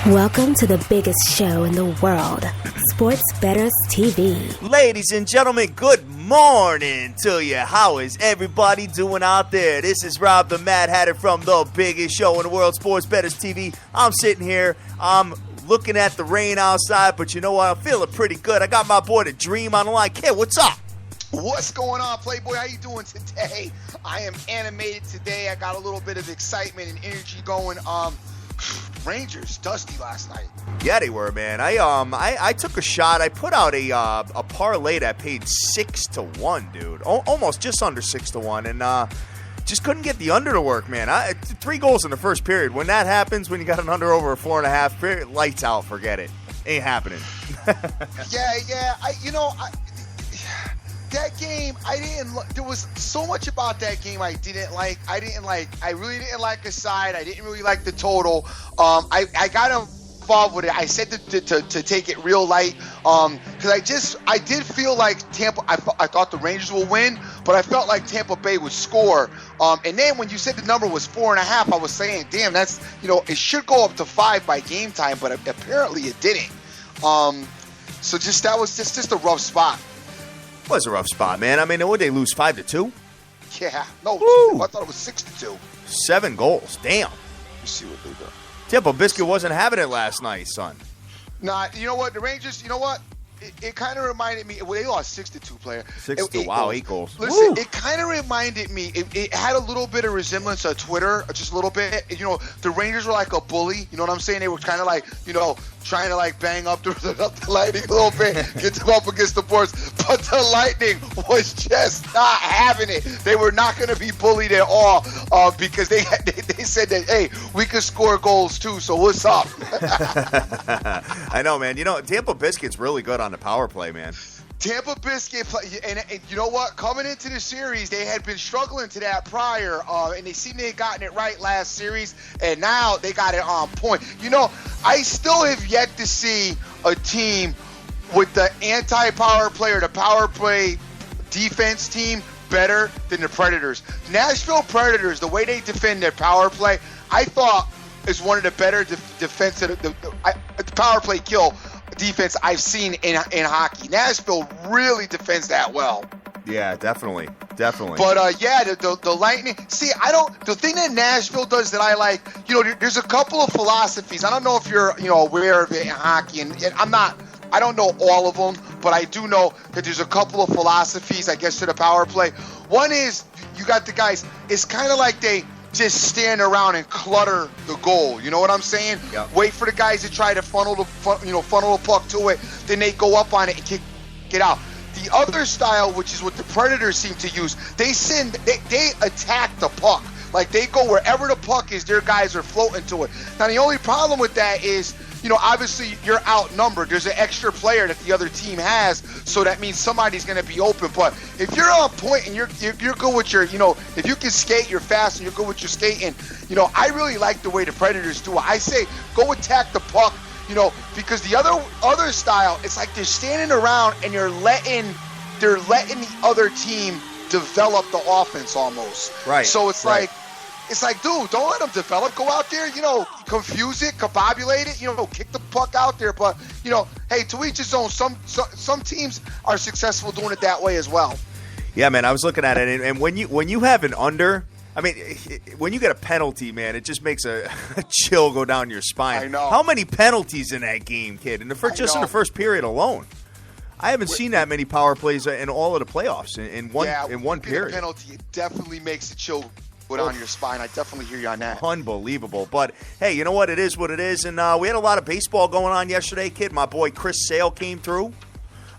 Welcome to the biggest show in the world, Sports Bettors TV. Ladies and gentlemen, good morning to you. How is everybody doing out there? This is Rob the Mad Hatter from the biggest show in the world, Sports Bettors TV. I'm sitting here, I'm looking at the rain outside, but you know what? I'm feeling pretty good. I got my boy The Dream on the line. Kid, what's up? What's going on, Playboy? How you doing today? I am animated today. I got a little bit of excitement and energy going. Rangers dusty last night. Yeah, they were, man. I took a shot. I put out a parlay that paid 6-1, dude. Almost just under 6-1, and just couldn't get the under to work, man. 3 goals in the first period. When that happens, when you got an under over a 4.5 period, lights out. Forget it. Ain't happening. Yeah. That game, there was so much about that game I didn't like. I really didn't like the side. I didn't really like the total. I got involved with it. I said to take it real light because I did feel like Tampa. I thought the Rangers will win, but I felt like Tampa Bay would score. And then when you said the number was 4.5, I was saying, damn, that's, it should go up to 5 by game time, but apparently it didn't. So that was just a rough spot. It was a rough spot, man. I mean, would they lose 5-2? Yeah. No, Woo. I thought it was 6-2. 7 goals. Damn. You see what they do. Tampa Biscuit wasn't having it last night, son. Nah, you know what? The Rangers, you know what? It kind of reminded me. Well, they lost 6-2, player. 6-2. Wow, 8 goals. Listen, Woo. it kind of reminded me. It had a little bit of resemblance of Twitter, just a little bit. The Rangers were like a bully. You know what I'm saying? They were kind of like, trying to like bang up the Lightning a little bit, get them up against the boards. But the Lightning was just not having it. They were not going to be bullied at all because they said that, hey, we can score goals too. So what's up? I know, man. Tampa Biscuit's really good on the power play, man. Tampa Biscuit, and you know what? Coming into the series, they had been struggling to that prior, and they seemed they had gotten it right last series, and now they got it on point. I still have yet to see a team with the anti-power play or the power play defense team better than the Predators. Nashville Predators, the way they defend their power play, I thought is one of the better defensive the power play kill defense I've seen in hockey. Nashville really defends that well. Yeah, definitely. But the Lightning. See, the thing that Nashville does that I like, there's a couple of philosophies. I don't know if you're aware of it in hockey, and I don't know all of them, but I do know that there's a couple of philosophies, I guess, to the power play. One is you got the guys. It's kind of like they just stand around and clutter the goal. You know what I'm saying? Yep. Wait for the guys to try to funnel the puck to it. Then they go up on it and kick it out. The other style, which is what the Predators seem to use, they attack the puck. Like they go wherever the puck is, their guys are floating to it. Now the only problem with that is, obviously you're outnumbered. There's an extra player that the other team has, so that means somebody's going to be open. But if you're on point and you're good with your, if you can skate, you're fast and you're good with your skating, I really like the way the Predators do it. I say go attack the puck, because the other style, it's like they're standing around and they're letting the other team develop the offense almost. Right. So it's like, dude, don't let them develop. Go out there, confuse it, combobulate it, kick the puck out there. But, hey, to each his own. Some teams are successful doing it that way as well. Yeah, man, I was looking at it, and when you have an under, I mean, when you get a penalty, man, it just makes a chill go down your spine. I know. How many penalties in that game, kid? In the first period alone. I haven't seen that many power plays in all of the playoffs in one period. Penalty, it definitely makes the chill go down your spine. I definitely hear you on that. Unbelievable. But, hey, you know what? It is what it is. And we had a lot of baseball going on yesterday, kid. My boy Chris Sale came through.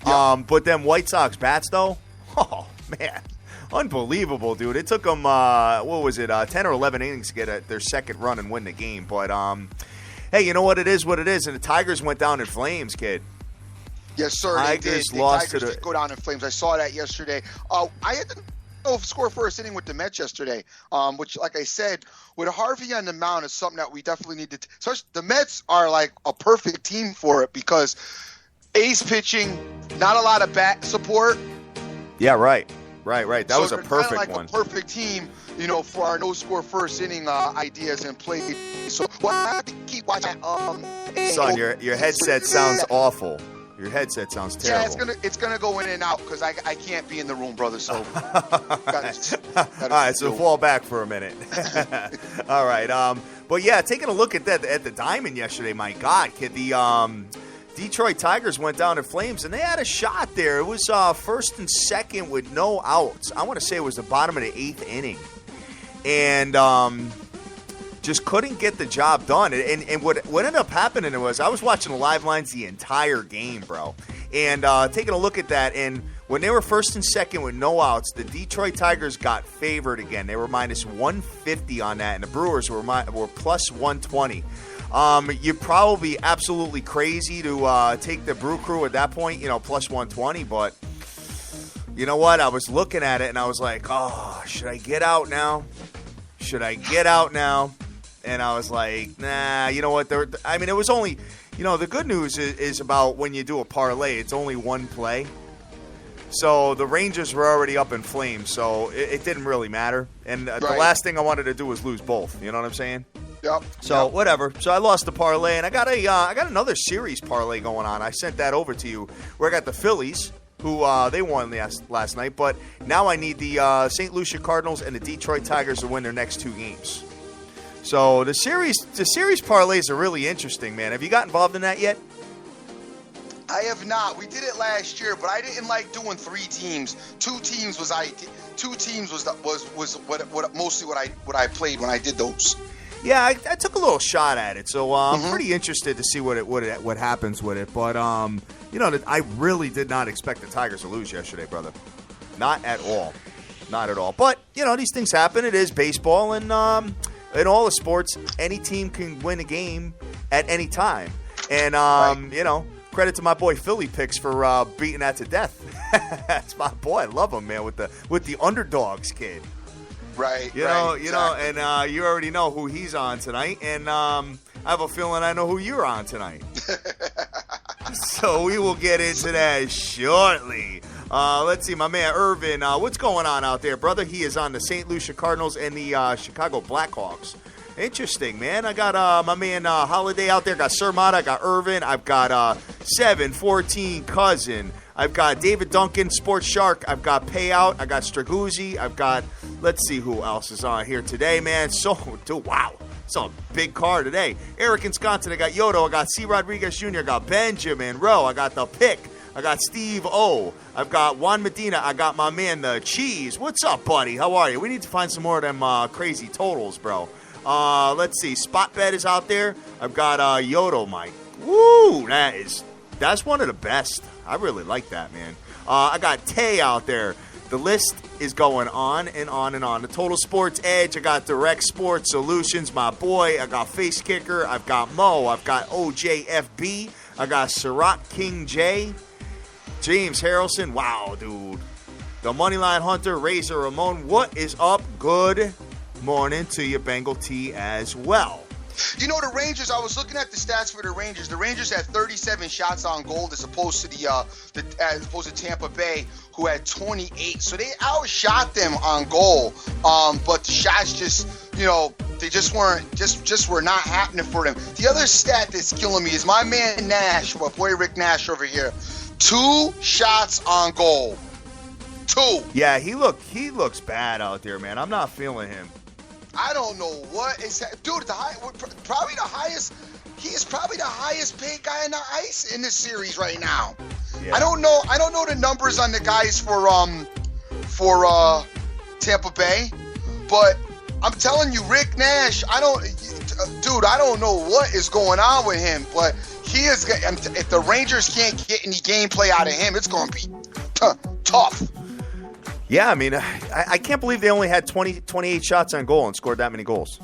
Yep. But them White Sox bats, though, oh, man. Unbelievable, dude. It took them, 10 or 11 innings to get their second run and win the game. But, hey, you know what? It is what it is. And the Tigers went down in flames, kid. Yes, sir. Tigers they lost Tigers did go down in flames. I saw that yesterday. I had to score first inning with the Mets yesterday, which, like I said, with Harvey on the mound is something that we definitely need to. So the Mets are like a perfect team for it because ace pitching, not a lot of bat support. Yeah, right. Right. That was a perfect like one. A perfect team, for our no-score first inning ideas and play. So we'll have to keep watching. Son, your headset sounds awful. Your headset sounds terrible. Yeah, it's gonna go in and out because I can't be in the room, brother. So, all right, so fall back for a minute. All right, but yeah, taking a look at the diamond yesterday. My God, kid, the Detroit Tigers went down in flames, and they had a shot there. It was first and second with no outs. I want to say it was the bottom of the 8th inning, and just couldn't get the job done. And what ended up happening was I was watching the live lines the entire game, bro, and taking a look at that. And when they were first and second with no outs, the Detroit Tigers got favored again. They were minus 150 on that, and the Brewers were plus 120. You're probably absolutely crazy to take the Brew Crew at that point, plus 120. But you know what? I was looking at it, and I was like, oh, should I get out now? And I was like, nah, you know what? It was only, the good news is about when you do a parlay, it's only one play. So the Rangers were already up in flames, so it didn't really matter. And the last thing I wanted to do was lose both. You know what I'm saying? Yep. So whatever. So I lost the parlay, and I got another series parlay going on. I sent that over to you, where I got the Phillies, who they won last night. But now I need the St. Lucia Cardinals and the Detroit Tigers to win their next 2 games. So the series parlays are really interesting, man. Have you got involved in that yet? I have not. We did it last year, but I didn't like doing 3 teams. 2 teams was mostly what I played when I did those. Yeah, I took a little shot at it, so I'm pretty interested to see what happens with it. But I really did not expect the Tigers to lose yesterday, brother. Not at all. But these things happen. It is baseball, and in all the sports, any team can win a game at any time. And credit to my boy Philly Picks for beating that to death. That's my boy. I love him, man, with the underdogs, kid. Right. You know, and you already know who he's on tonight, and I have a feeling I know who you're on tonight. So we will get into that shortly. Let's see, my man Irvin, what's going on out there, brother? He is on the St. Lucia Cardinals and the Chicago Blackhawks. Interesting, man. I got my man Holiday out there. Got Surmata. I got Irvin. I've got 714 Cousin. I've got David Duncan, Sports Shark. I've got Payout. I got Straguzzi. I've got, let's see who else is on here today, man. Wow. It's a big car today. Eric in Wisconsin. I got Yodo. I got C. Rodriguez Jr. I got Benjamin Rowe. I got The Pick. I got Steve O. I've got Juan Medina. I got my man, The Cheese. What's up, buddy? How are you? We need to find some more of them crazy totals, bro. Let's see. Spot Bet is out there. I've got Yodo Mike. Woo! That's one of the best. I really like that, man. I got Tay out there. The list is going on and on and on. The Total Sports Edge. I got Direct Sports Solutions, my boy. I got Face Kicker. I've got Mo. I've got OJFB. I got Ciroc King J. James Harrelson. Wow, dude. The Moneyline Hunter, Razor Ramon. What is up? Good morning to you, Bengal T, as well. You know, the Rangers, I was looking at the stats for the Rangers. The Rangers had 37 shots on goal as opposed to Tampa Bay, who had 28. So they outshot them on goal. But the shots they were not happening for them. The other stat that's killing me is my man Nash, my boy Rick Nash over here. 2 shots on goal. 2. Yeah, he looks bad out there, man. I'm not feeling him. I don't know what is that. Dude, probably the highest. He is probably the highest paid guy in the ice in this series right now. Yeah. I don't know the numbers on the guys for Tampa Bay, but I'm telling you, Rick Nash. I don't know what is going on with him, but he is. If the Rangers can't get any gameplay out of him, it's going to be tough. Yeah, I mean, I can't believe they only had 28 shots on goal and scored that many goals.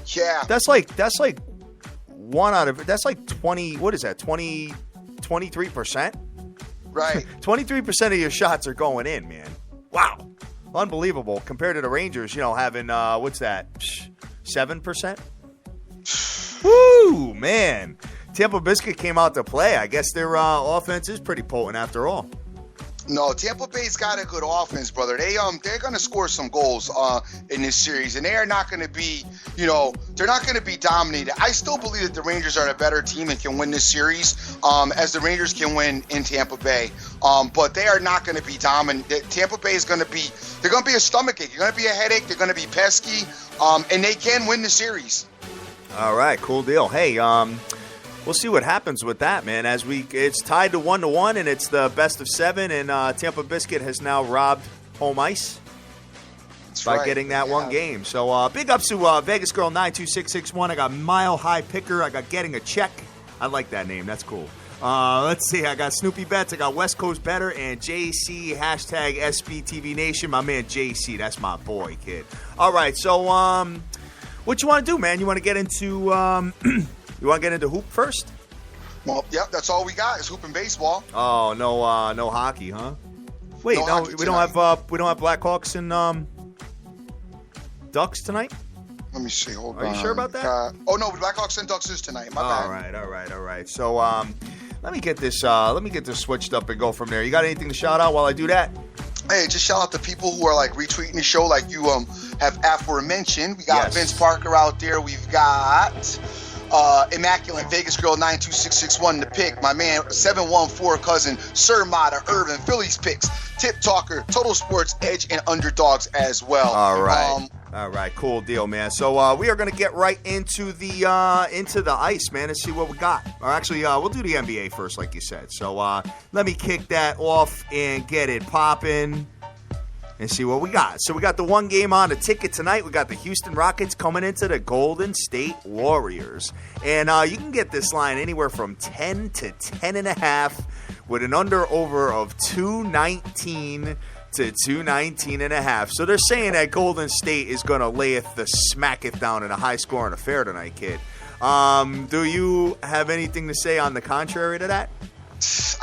Yeah. That's like one out of, that's like 20, what is that, 23%? Right. 23% of your shots are going in, man. Wow. Unbelievable. Compared to the Rangers, having, what's that, 7%? Woo, man. Tampa Biscuit came out to play. I guess their offense is pretty potent after all. No, Tampa Bay's got a good offense, brother. They're going to score some goals in this series, and they are not going to be, they're not going to be dominated. I still believe that the Rangers are a better team and can win this series, as the Rangers can win in Tampa Bay. But they are not going to be dominant. Tampa Bay is going to be, they're going to be a stomachache. They're going to be a headache. They're going to be pesky, and they can win the series. All right, cool deal. Hey, we'll see what happens with that, man. It's tied to 1-1, and it's the best of 7, and Tampa Biscuit has now robbed home ice by getting that one game. So big ups to Vegas Girl 92661. I got Mile High Picker. I got Getting a Check. I like that name. That's cool. Let's see. I got Snoopy Betts. I got West Coast Better and JC hashtag SBTVNation. My man JC. That's my boy, kid. All right. So what you want to do, man? You want to get into you want to get into hoop first? Well, yep, that's all we got is hoop and baseball. Oh, no hockey, huh? Wait, no, we don't have Blackhawks and Ducks tonight? Let me see. Hold on. Are you sure about that? Blackhawks and Ducks is tonight. My bad. All right. So let me get this switched up and go from there. You got anything to shout out while I do that? Hey, just shout out to people who are like retweeting the show, like you have aforementioned. We got Vince Parker out there. We've got Immaculate Vegas Girl 92661 the pick. My man 714 cousin Sir Mata Irvin Phillies picks. Tip Talker Total Sports Edge and Underdogs as well. All right. All right, cool deal, man. So we are going to get right into the ice, man, and see what we got. Or actually, we'll do the NBA first, like you said. So let me kick that off and get it popping and see what we got. So we got the one game on the ticket tonight. We got the Houston Rockets coming into the Golden State Warriors. And you can get this line anywhere from 10 to 10.5 with an under-over of 219 to 219.5. So they're saying that Golden State is going to layeth the smacketh down in a high-scoring affair tonight, kid. Do you have anything to say on the contrary to that?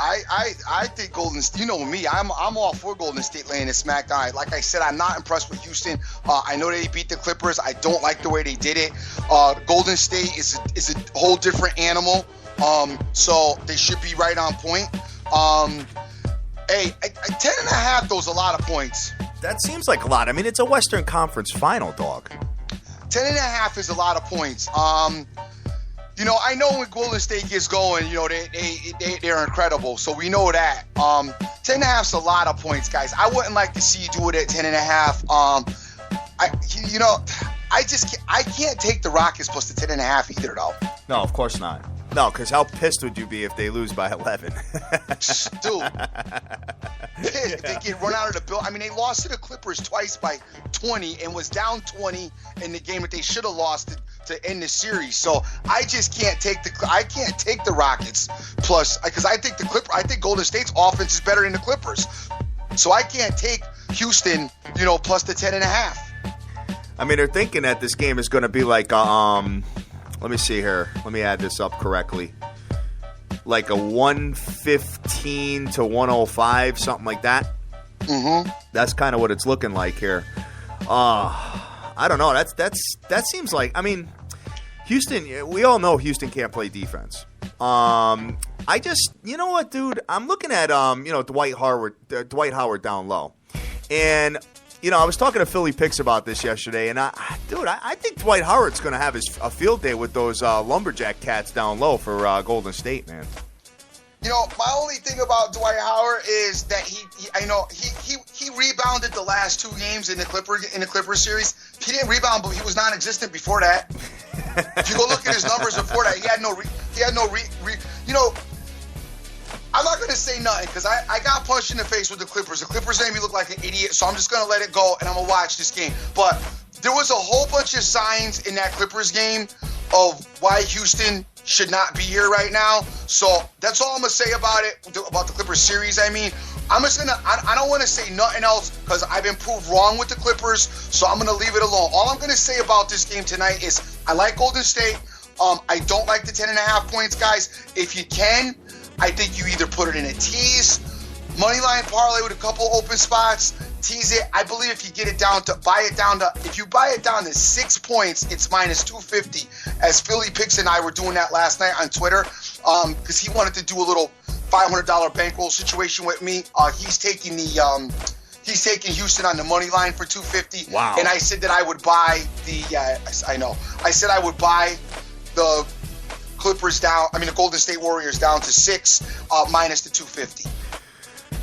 I think Golden State, you know me, I'm all for Golden State laying the smack down. Like I said, I'm not impressed with Houston. I know they beat the Clippers. I don't like the way they did it. Golden State is a whole different animal. So they should be right on point. Hey, 10.5, though, is a lot of points. That seems like a lot. I mean, it's a Western Conference final, dog. 10.5 is a lot of points. I know when Golden State gets going, they're incredible. So we know that. 10.5 is a lot of points, guys. I wouldn't like to see you do it at 10.5. I can't take the Rockets plus the 10.5 either, though. No, of course not. No, because how pissed would you be if they lose by 11? Dude. If they get run out of the bill. I mean, they lost to the Clippers twice by 20 and was down 20 in the game that they should have lost to end the series. So I just can't take the Rockets plus, because I think Golden State's offense is better than the Clippers. So I can't take Houston, plus the 10.5. I mean, they're thinking that this game is going to be like let me see here. Let me add this up correctly. Like a 115 to 105, something like that. Mm-hmm. That's kind of what it's looking like here. I don't know. That seems like, I mean, Houston, we all know Houston can't play defense. I just, you know what, dude? I'm looking at, Dwight Howard down low. And I was talking to Philly Picks about this yesterday, and I think Dwight Howard's going to have a field day with those lumberjack cats down low for Golden State, man. My only thing about Dwight Howard is that he rebounded the last two games in the Clippers series. He didn't rebound, but he was non-existent before that. If you go look at his numbers before that, he had no. I'm not going to say nothing because I got punched in the face with the Clippers. The Clippers made me look like an idiot, so I'm just going to let it go, and I'm going to watch this game. But there was a whole bunch of signs in that Clippers game of why Houston should not be here right now. So that's all I'm going to say about the Clippers series. I mean, I'm just going to – I don't want to say nothing else because I've been proved wrong with the Clippers, so I'm going to leave it alone. All I'm going to say about this game tonight is I like Golden State. I don't like the 10.5 points, guys. If you can – I think you either put it in a tease, moneyline parlay with a couple open spots, tease it. I believe if you get it down to if you buy it down to 6 points, it's minus 250. As Philly Picks and I were doing that last night on Twitter, because he wanted to do a little $500 bankroll situation with me. He's taking Houston on the money line for 250. Wow. And I said that I would buy I know. I said I would buy the the Golden State Warriors down to 6 minus the 250.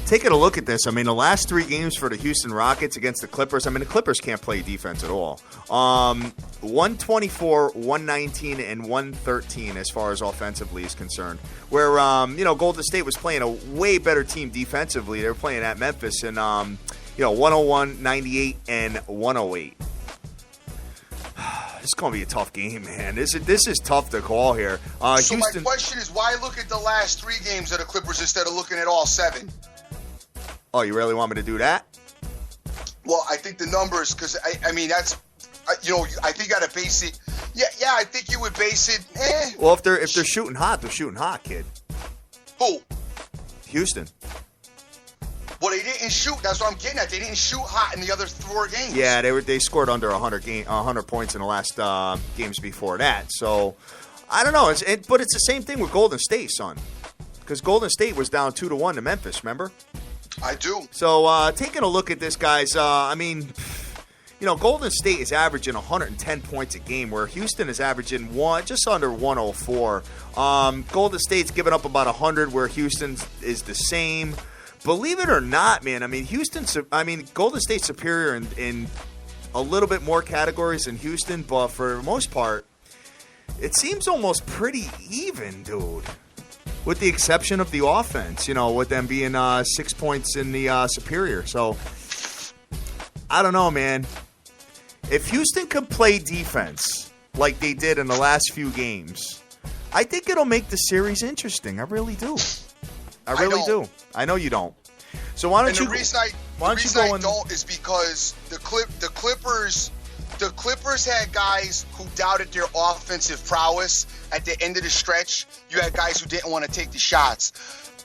Taking a look at this, I mean, the last 3 games for the Houston Rockets against the Clippers, I mean, the Clippers can't play defense at all. 124, 119, and 113 as far as offensively is concerned. Where, Golden State was playing a way better team defensively. They were playing at Memphis in, 101, 98, and 108. It's going to be a tough game, man. This is tough to call here. So Houston, my question is, why look at the last 3 games of the Clippers instead of looking at all 7? Oh, you really want me to do that? Well, I think the numbers, because, I mean, that's, I think you got to base it. Yeah, I think you would base it. Well, if they're shooting hot, they're shooting hot, kid. Who? Houston. Well, they didn't shoot. That's what I'm getting at. They didn't shoot hot in the other 4 games. Yeah, they scored under 100 points in the last games before that. So, I don't know. But it's the same thing with Golden State, son. Because Golden State was down 2-1 to Memphis, remember? I do. So, taking a look at this, guys, Golden State is averaging 110 points a game, where Houston is averaging just under 104. Golden State's giving up about 100, where Houston is the same. Believe it or not, man, Golden State's superior in a little bit more categories than Houston, but for the most part, it seems almost pretty even, dude. With the exception of the offense, with them being 6 points in the superior. So, I don't know, man. If Houston could play defense like they did in the last few games, I think it'll make the series interesting. I really do. I really do. I know you don't. So why don't you? The reason I don't is because the Clippers had guys who doubted their offensive prowess at the end of the stretch. You had guys who didn't want to take the shots.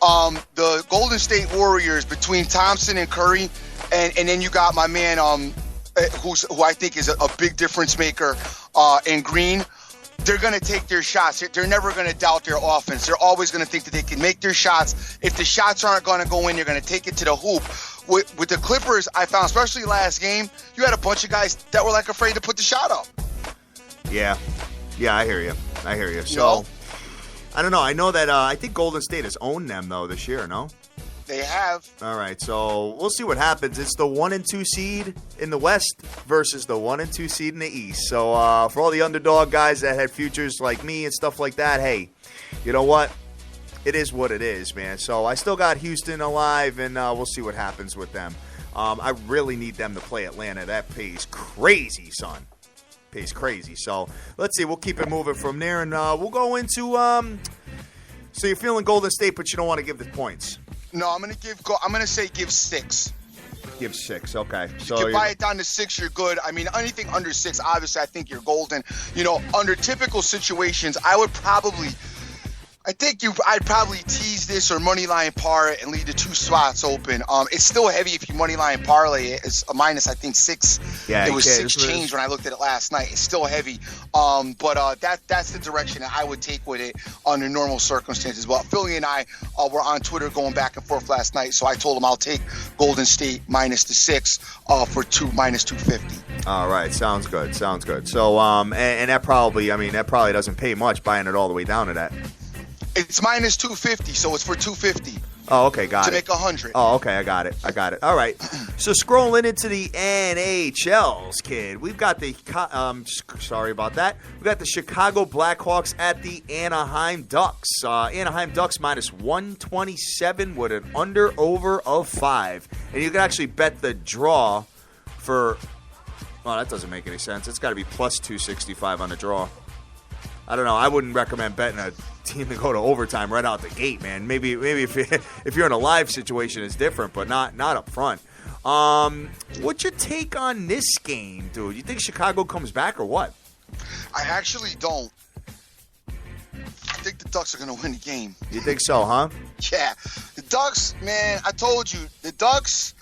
The Golden State Warriors, between Thompson and Curry, and then you got my man who I think is a big difference maker in Green. They're going to take their shots. They're never going to doubt their offense. They're always going to think that they can make their shots. If the shots aren't going to go in, they're going to take it to the hoop. With the Clippers, I found, especially last game, you had a bunch of guys that were afraid to put the shot up. Yeah, I hear you. So, I don't know. I know that I think Golden State has owned them, though, this year, no? They have. All right, so we'll see what happens. It's the 1 and 2 seed in the West versus the 1 and 2 seed in the East. So for all the underdog guys that had futures like me and stuff like that, hey, you know what? It is what it is, man. So I still got Houston alive, and we'll see what happens with them. I really need them to play Atlanta. That pays crazy, son. Pays crazy. So let's see. We'll keep it moving from there, and we'll go into. So you're feeling Golden State, but you don't want to give the points. No, I'm gonna say give 6. Give 6, okay. So you can buy it down to 6, you're good. I mean, anything under 6, obviously, I think you're golden. Under typical situations, I'd probably tease this or money line par it and leave the 2 spots open. It's still heavy if you money line parlay it. It's a minus, I think, 6. Yeah, it was 6 change when I looked at it last night. It's still heavy. But that's the direction that I would take with it under normal circumstances. But Philly and I were on Twitter going back and forth last night, so I told him I'll take Golden State minus the 6 for minus 250. All right, sounds good. So and that probably doesn't pay much buying it all the way down to that. It's minus 250, so it's for 250. Oh, okay, got it. To make 100. Oh, okay, I got it. All right. So scrolling into the NHLs, kid, we've got sorry about that. We've got the Chicago Blackhawks at the Anaheim Ducks. Anaheim Ducks minus 127 with an under-over of 5. And you can actually bet the draw for, well, that doesn't make any sense. It's got to be plus 265 on the draw. I don't know. I wouldn't recommend betting a team to go to overtime right out the gate, man. Maybe if you're in a live situation, it's different, but not up front. What's your take on this game, dude? You think Chicago comes back or what? I actually don't. I think the Ducks are going to win the game. You think so, huh? Yeah. The Ducks, man, I told you, the Ducks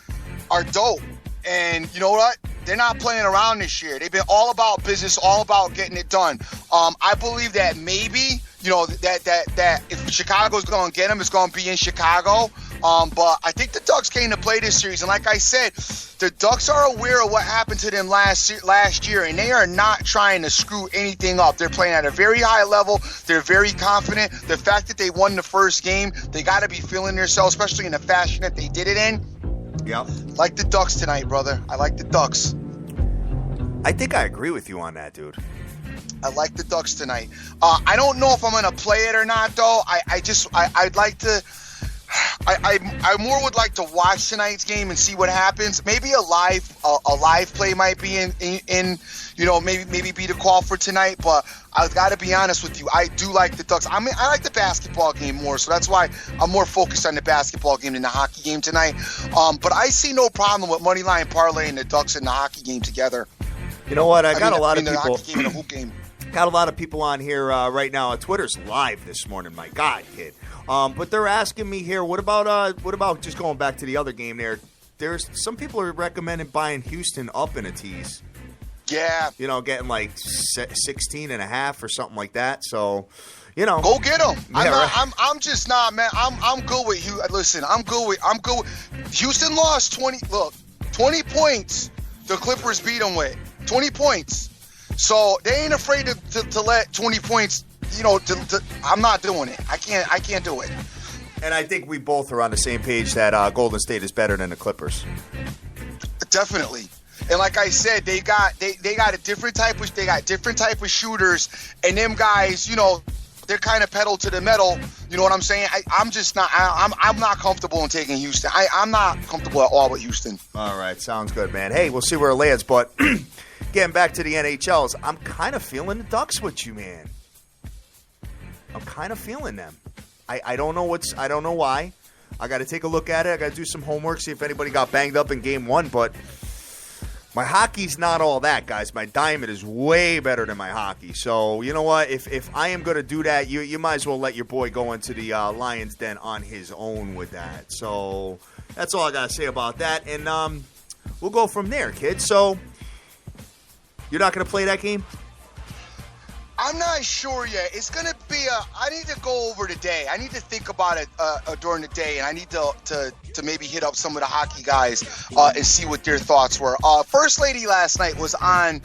are dope. And you know what? They're not playing around this year. They've been all about business, all about getting it done. I believe that maybe that if Chicago's going to get him, it's going to be in Chicago. But I think the Ducks came to play this series, and like I said, the Ducks are aware of what happened to them last year, and they are not trying to screw anything up. They're playing at a very high level. They're very confident. The fact that they won the first game, they got to be feeling themselves, especially in the fashion that they did it in. Yep. Like the Ducks tonight, brother. I like the Ducks. I think I agree with you on that, dude. I like the Ducks tonight. I don't know if I'm going to play it or not, though. I'd like to. I more would like to watch tonight's game and see what happens. Maybe a live play might be in maybe be the call for tonight. But I've got to be honest with you. I do like the Ducks. I like the basketball game more, so that's why I'm more focused on the basketball game than the hockey game tonight. But I see no problem with moneyline parlaying the Ducks and the hockey game together. You know what? I got a lot of people. The hockey game and the hoop game. Got a lot of people on here right now. Twitter's live this morning. My God, kid. But they're asking me here. What about just going back to the other game there? There's some people are recommending buying Houston up in a tease. Yeah. Getting like 16.5 or something like that. So, go get them. Yeah, I'm just not, man. I'm good with you. Listen, I'm good with. Houston lost 20 points. The Clippers beat them with 20 points. So they ain't afraid to let 20 points. I'm not doing it. I can't do it. And I think we both are on the same page that Golden State is better than the Clippers. Definitely. And like I said, they got a different type of shooters, and them guys, they're kind of pedal to the metal. You know what I'm saying? I'm just not. I'm not comfortable in taking Houston. I'm not comfortable at all with Houston. All right, sounds good, man. Hey, we'll see where it lands, but getting back to the NHLs, I'm kind of feeling the Ducks with you, man. I'm kind of feeling them. I don't know why. I got to take a look at it. I got to do some homework, see if anybody got banged up in game one. But my hockey's not all that, guys. My diamond is way better than my hockey. So you know what? If I am going to do that, you might as well let your boy go into the Lions Den on his own with that. So that's all I got to say about that. And we'll go from there, kid. So you're not going to play that game? I'm not sure yet. It's going to be I need to go over today. I need to think about it during the day, and I need to maybe hit up some of the hockey guys and see what their thoughts were. First Lady last night was on,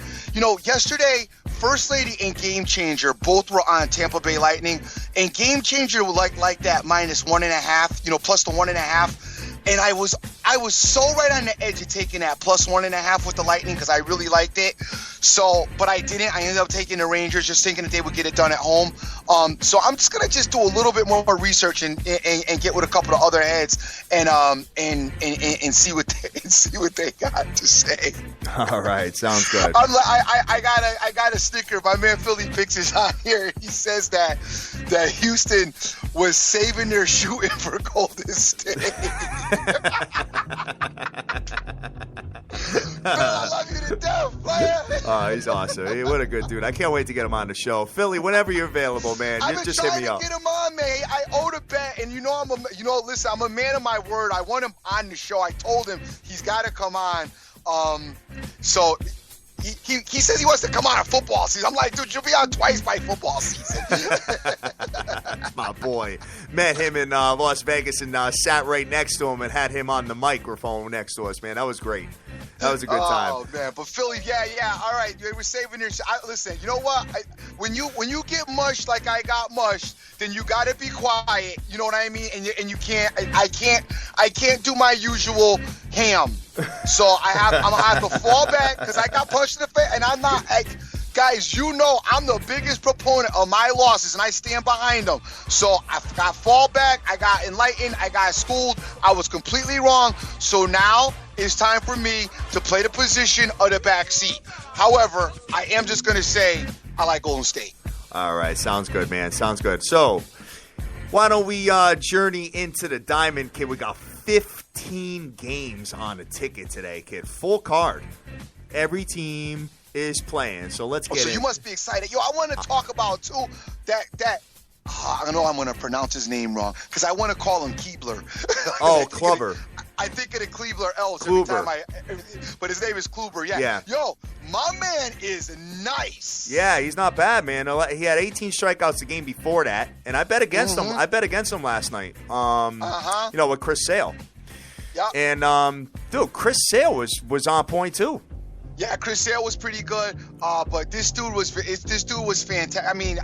yesterday, First Lady and Game Changer both were on Tampa Bay Lightning, and Game Changer was like that -1.5, plus the 1.5. And I was so right on the edge of taking that +1.5 with the Lightning because I really liked it. So, but I didn't. I ended up taking the Rangers, just thinking that they would get it done at home. So I'm just gonna do a little bit more research and get with a couple of other heads and see what they got to say. All right, sounds good. I got a sticker. My man Philly Picks is on here. He says that Houston was saving their shooting for Golden State. I love you to death, player. Oh, he's awesome. What a good dude. I can't wait to get him on the show. Philly, whenever you're available, man, you just hit me up. I've been trying to get him on, man. I owed a bet, and listen, I'm a man of my word. I want him on the show. I told him he's got to come on. So he says he wants to come on a football season. I'm like, dude, you'll be on twice by football season. My boy. Met him in Las Vegas and sat right next to him and had him on the microphone next to us, man. That was great. That was a good time. Oh, man. But Philly, yeah. All right. They were saving their listen, you know what? When you get mushed like I got mushed, then you got to be quiet. You know what I mean? And you can't I can't do my usual ham. So I'm going to have to fall back because I got punched in the face. And I'm not guys, I'm the biggest proponent of my losses, and I stand behind them. So I got fall back. I got enlightened. I got schooled. I was completely wrong. So now it's time for me to play the position of the back seat. However, I am just going to say I like Golden State. All right. Sounds good, man. Sounds good. So why don't we journey into the Diamond, kid? We got 15 games on the ticket today, kid. Full card. Every team is playing. So let's get So you must be excited. I want to talk about, too, that I know I'm going to pronounce his name wrong because I want to call him Keebler. Oh, Clubber. I think of the Cleveland Elves Kluber. every time but his name is Kluber. Yeah. Yo, my man is nice. Yeah, he's not bad, man. He had 18 strikeouts the game before that, and I bet against him. I bet against him last night. With Chris Sale. Yeah. And dude, Chris Sale was on point too. Yeah, Chris Sale was pretty good, but this dude was fantastic. I mean,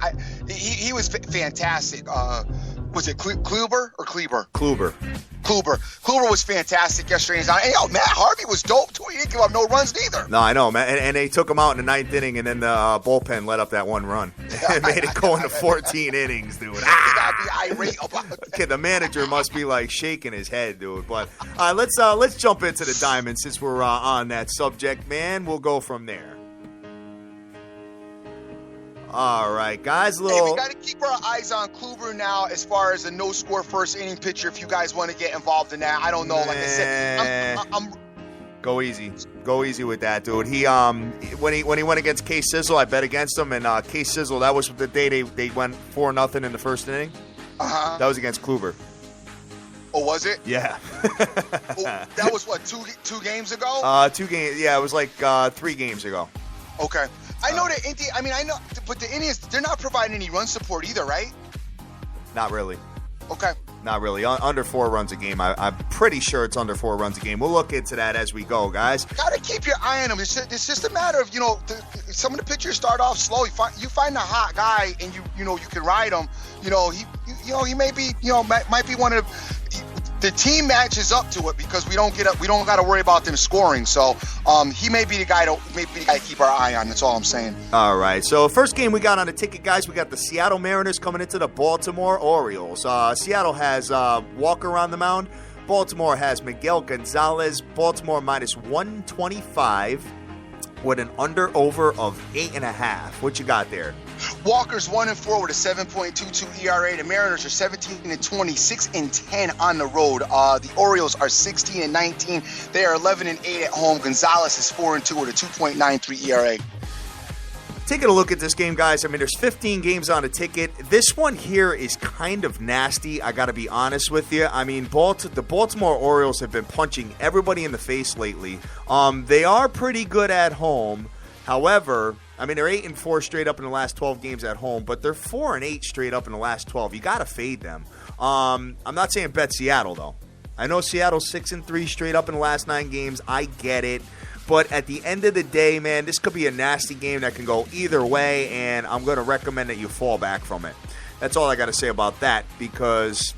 he was fantastic. Was it Kluber or Kleber? Kluber. Kluber was fantastic yesterday. And yo, Matt Harvey was dope too. He didn't give up no runs neither. No, I know, man. And they took him out in the ninth inning, and then the bullpen let up that one run. It made it go into 14 innings, dude. You gotta be irate about that. Okay, the manager must be like shaking his head, dude. But let's jump into the Diamond since we're on that subject, man. We'll go from there. All right, guys. Hey, we got to keep our eyes on Kluber now as far as a no-score first-inning pitcher if you guys want to get involved in that. I don't know. Like I said, I'm Go easy. Go easy with that, dude. He when he went against Case Sizzle, I bet against him, and Case Sizzle, that was the day they went 4-0 in the first inning. That was against Kluber. Oh, was it? Yeah. That was what, two games ago? 2 games. Yeah, it was like 3 games ago. Okay. I know that I know, but the Indians, they're not providing any run support either, right? Not really. Okay. Not really. Under 4 runs a game. I'm pretty sure it's under 4 runs a game. We'll look into that as we go, guys. Got to keep your eye on them. It's just a matter of, some of the pitchers start off slow. You find a hot guy and you can ride him. He may be, might be one of the team matches up to it because we don't got to worry about them scoring. So he may be the guy to keep our eye on. That's all I'm saying. All right. So first game we got on the ticket, guys. We got the Seattle Mariners coming into the Baltimore Orioles. Seattle has Walker on the mound. Baltimore has Miguel Gonzalez. Baltimore minus 125 with an under/over of 8.5. What you got there? Walker's 1-4 with a 7.22 ERA. The Mariners are 17-20, 6-10 on the road. The Orioles are 16-19. They are 11-8 at home. Gonzalez is 4-2 with a 2.93 ERA. Taking a look at this game, guys. I mean, there's 15 games on a ticket. This one here is kind of nasty. I got to be honest with you. I mean, the Baltimore Orioles have been punching everybody in the face lately. They are pretty good at home. However, I mean, they're 8-4 straight up in the last 12 games at home, but they're 4-8 straight up in the last 12. You got to fade them. I'm not saying bet Seattle, though. I know Seattle's 6-3 straight up in the last 9 games. I get it. But at the end of the day, man, this could be a nasty game that can go either way, and I'm going to recommend that you fall back from it. That's all I got to say about that, because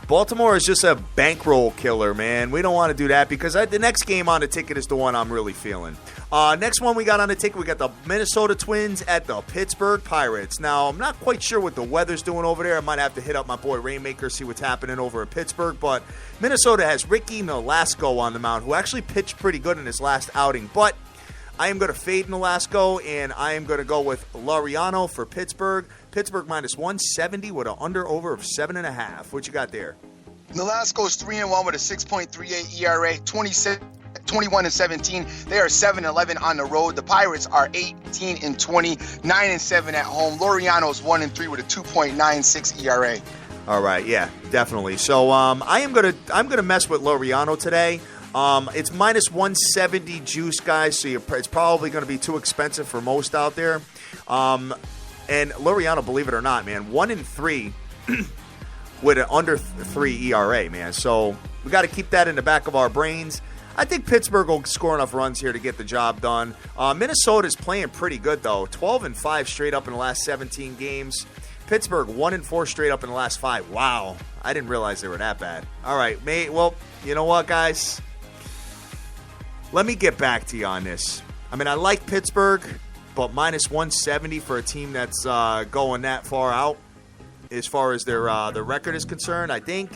Baltimore is just a bankroll killer, man. We don't want to do that because the next game on the ticket is the one I'm really feeling. Next one we got on the ticket, we got the Minnesota Twins at the Pittsburgh Pirates. Now, I'm not quite sure what the weather's doing over there. I might have to hit up my boy Rainmaker, see what's happening over at Pittsburgh. But Minnesota has Ricky Nolasco on the mound, who actually pitched pretty good in his last outing. But I am going to fade Nolasco, and I am going to go with Laureano for Pittsburgh. Pittsburgh minus 170 with an under-over of 7.5. What you got there? Nolasco is 3-1 with a 6.38 ERA, 21-17. They are 7-11 on the road. The Pirates are 18-20, 9-7 at home. Laureano is 1-3 with a 2.96 ERA. All right, yeah, definitely. So I'm gonna mess with Laureano today. It's minus 170 juice, guys. So it's probably going to be too expensive for most out there. And Laureano, believe it or not, man, 1-3 with an under 3 ERA, man. So we got to keep that in the back of our brains. I think Pittsburgh will score enough runs here to get the job done. Minnesota's playing pretty good, though. 12-5 straight up in the last 17 games. Pittsburgh 1-4 straight up in the last 5. Wow. I didn't realize they were that bad. All right, mate. Well, you know what, guys? Let me get back to you on this. I mean, I like Pittsburgh, but minus 170 for a team that's going that far out as far as their record is concerned, I think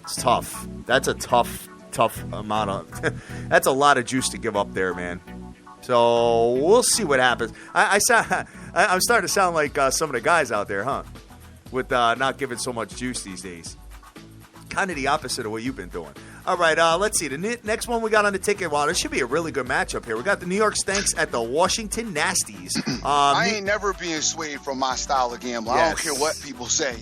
it's tough. That's a tough amount of that's a lot of juice to give up there, man. So we'll see what happens. I'm starting to sound like some of the guys out there, huh? With not giving so much juice these days. Kind of the opposite of what you've been doing. All right, let's see. The next one we got on the ticket. Wow, this should be a really good matchup here. We got the New York Stanks at the Washington Nasties. I ain't never being swayed from my style of gambling. Yes. I don't care what people say.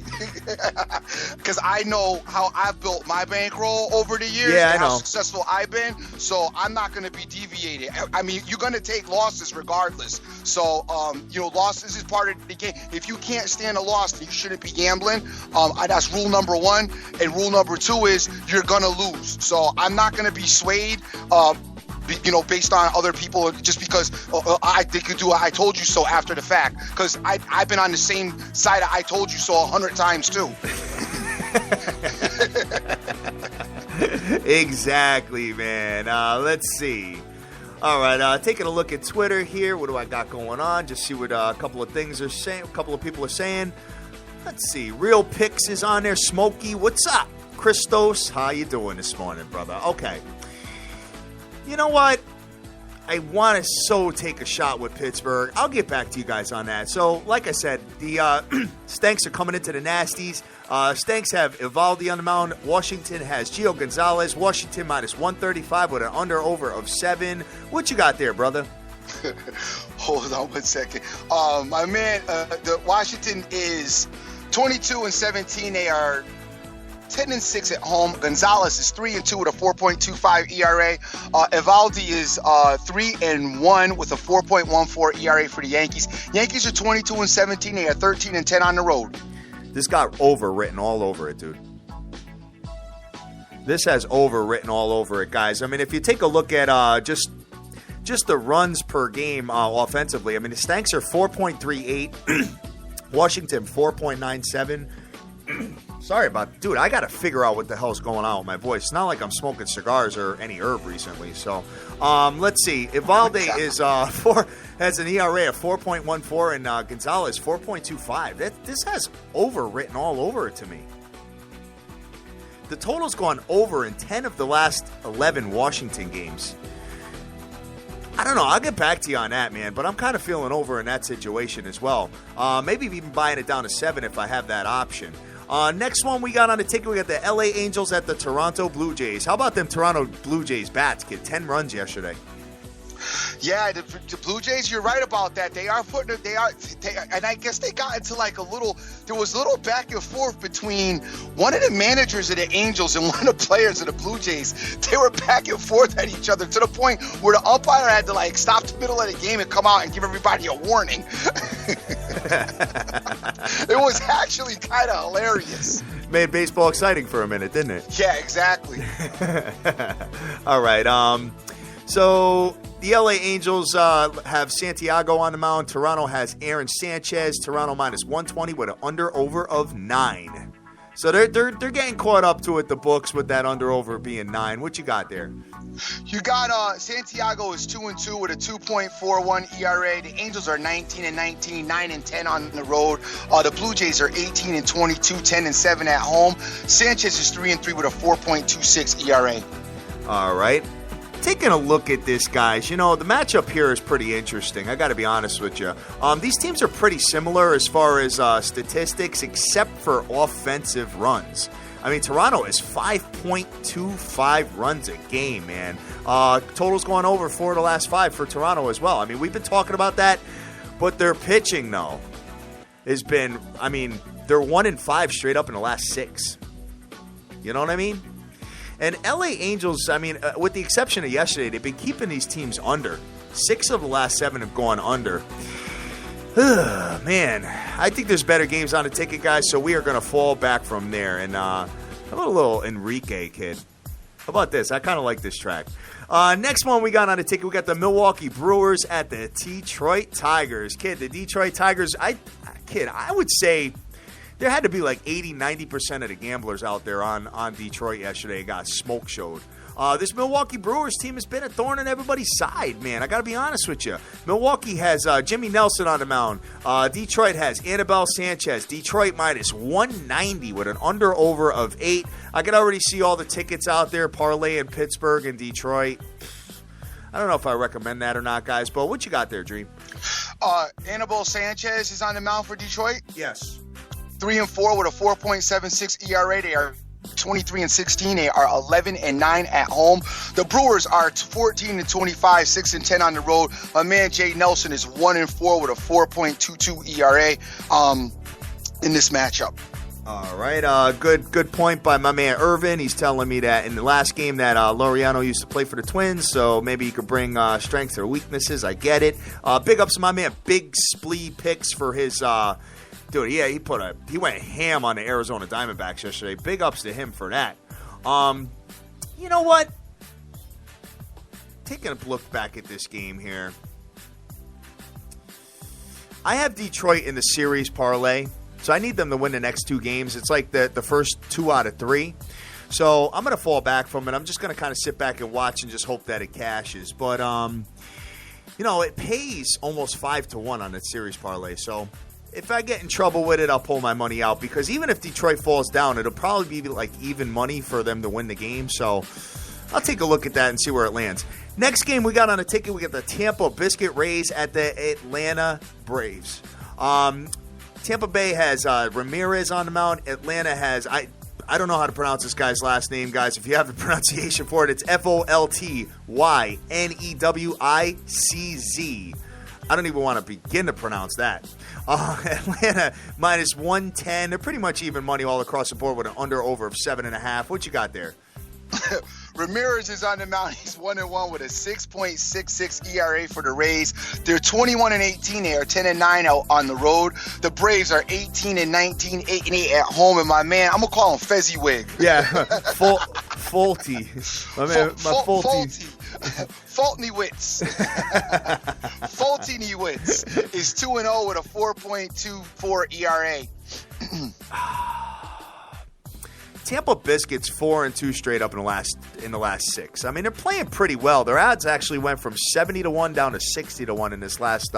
Because I know how I've built my bankroll over the years and how successful I've been. So I'm not going to be deviated. I mean, you're going to take losses regardless. So, losses is part of the game. If you can't stand a loss, then you shouldn't be gambling. That's rule number one. And rule number two is you're going to lose. So I'm not going to be swayed, based on other people just because they could do I told you so after the fact. Because I've been on the same side of I told you so 100 times too. Exactly, man. Let's see. All right, taking a look at Twitter here. What do I got going on? Just see what a couple of things are saying. A couple of people are saying. Let's see. Real Picks is on there. Smokey, what's up? Christos, how you doing this morning, brother? Okay. You know what? I want to so take a shot with Pittsburgh. I'll get back to you guys on that. So, like I said, the Stanks are coming into the Nasties. Stanks have Evaldi on the mound. Washington has Gio Gonzalez. Washington minus 135 with an under-over of 7. What you got there, brother? Hold on 1 second. My man, the Washington is 22-17. They are 10-6 at home. Gonzalez is 3-2 with a 4.25 ERA. Evaldi is 3-1 with a 4.14 ERA for the Yankees. Yankees are 22-17. They are 13-10 on the road. This got overwritten all over it, dude. This has overwritten all over it, guys. I mean, if you take a look at just the runs per game offensively, I mean, the Stanks are 4.38. Washington 4.97. Sorry about, dude, I got to figure out what the hell's going on with my voice. It's not like I'm smoking cigars or any herb recently. So, let's see. Evaldi has an ERA of 4.14 and Gonzalez 4.25. This has overwritten all over it to me. The total's gone over in 10 of the last 11 Washington games. I don't know. I'll get back to you on that, man. But I'm kind of feeling over in that situation as well. Maybe even buying it down to 7 if I have that option. Next one we got on the ticket, we got the LA Angels at the Toronto Blue Jays. How about them Toronto Blue Jays bats? Get 10 runs yesterday. Yeah, the Blue Jays, you're right about that. And I guess they got into there was a little back and forth between one of the managers of the Angels and one of the players of the Blue Jays. They were back and forth at each other to the point where the umpire had to stop the middle of the game and come out and give everybody a warning. It was actually kind of hilarious. Made baseball exciting for a minute, didn't it? Yeah, exactly. All right. So the LA Angels have Santiago on the mound. Toronto has Aaron Sanchez. Toronto minus 120 with an under-over of 9. So they're getting caught up to it, the books, with that under-over being 9. What you got there? You got Santiago is 2-2 with a 2.41 ERA. The Angels are 19-19, 9-10 on the road. The Blue Jays are 18-22, 10-7 at home. Sanchez is 3-3 with a 4.26 ERA. All right. Taking a look at this, guys, the matchup here is pretty interesting. I got to be honest with you. These teams are pretty similar as far as statistics, except for offensive runs. I mean, Toronto is 5.25 runs a game, man. Total's going over 4 of the last 5 for Toronto as well. I mean, we've been talking about that, but their pitching, though, has been, they're 1-5 straight up in the last 6. You know what I mean? And LA Angels, with the exception of yesterday, they've been keeping these teams under. 6 of the last 7 have gone under. Man, I think there's better games on the ticket, guys, so we are going to fall back from there. And how about a little Enrique, kid? How about this? I kind of like this track. Next one we got on the ticket, we got the Milwaukee Brewers at the Detroit Tigers. Kid, the Detroit Tigers, I would say there had to be 80-90% of the gamblers out there on Detroit yesterday got smoke showed. This Milwaukee Brewers team has been a thorn in everybody's side, man. I got to be honest with you. Milwaukee has Jimmy Nelson on the mound. Detroit has Anibal Sanchez. Detroit minus 190 with an under-over of 8. I can already see all the tickets out there, parlay in Pittsburgh and Detroit. I don't know if I recommend that or not, guys, but what you got there, Dream? Anibal Sanchez is on the mound for Detroit. Yes. 3-4 with a 4.76 ERA. They are 23-16. They are 11-9 at home. The Brewers are 14-25, 6-10 on the road. My man Jay Nelson is 1-4 with a 4.22 ERA in this matchup. All right, good point by my man Irvin. He's telling me that in the last game that Laureano used to play for the Twins, so maybe he could bring strengths or weaknesses. I get it. Big ups to my man Big Splee Picks for his dude. Yeah, he went ham on the Arizona Diamondbacks yesterday. Big ups to him for that. You know what? Taking a look back at this game here, I have Detroit in the series parlay. So I need them to win the next two games. It's like the first 2 out of 3. So I'm going to fall back from it. I'm just going to kind of sit back and watch and just hope that it cashes. But, it pays almost 5-1 on that series parlay. So if I get in trouble with it, I'll pull my money out. Because even if Detroit falls down, it'll probably be like even money for them to win the game. So I'll take a look at that and see where it lands. Next game we got on a ticket, we got the Tampa Biscuit Rays at the Atlanta Braves. Tampa Bay has Ramirez on the mound. Atlanta has, I don't know how to pronounce this guy's last name, guys. If you have the pronunciation for it, it's Foltynewicz. I don't even want to begin to pronounce that. Atlanta minus 110. They're pretty much even money all across the board with an under-over of 7.5. What you got there? Ramirez is on the mound. He's 1-1 with a 6.66 ERA for the Rays. They're 21-18. They are 10-9 out on the road. The Braves are 18-19, 8-8 at home. And my man, I'm gonna call him Fezziwig. Yeah, Faulty. My man, Foltynewicz. Foltynewicz is 2-0 with a 4.24 ERA. Tampa Biscuits 4-2 straight up in the last 6. I mean, they're playing pretty well. Their odds actually went from 70-1 down to 60-1 in this last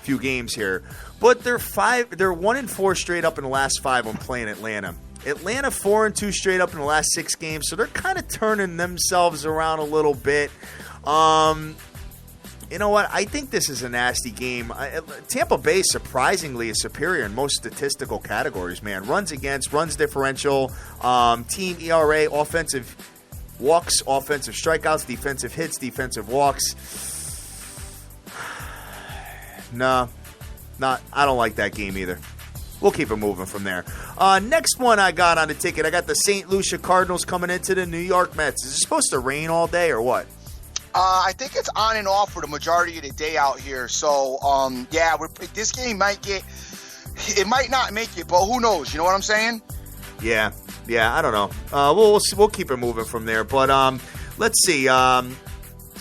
few games here. But they're 1-4 straight up in the last 5 when playing Atlanta. Atlanta 4-2 straight up in the last 6 games, so they're kind of turning themselves around a little bit. You know what? I think this is a nasty game. Tampa Bay surprisingly is superior in most statistical categories, man. Runs against, runs differential, team ERA, offensive walks, offensive strikeouts, defensive hits, defensive walks. No, I don't like that game either. We'll keep it moving from there. Next one I got on the ticket, I got the St. Lucia Cardinals coming into the New York Mets. Is it supposed to rain all day or what? I think it's on and off for the majority of the day out here. So, this game might not make it, but who knows? You know what I'm saying? Yeah, I don't know. We'll keep it moving from there. But let's see.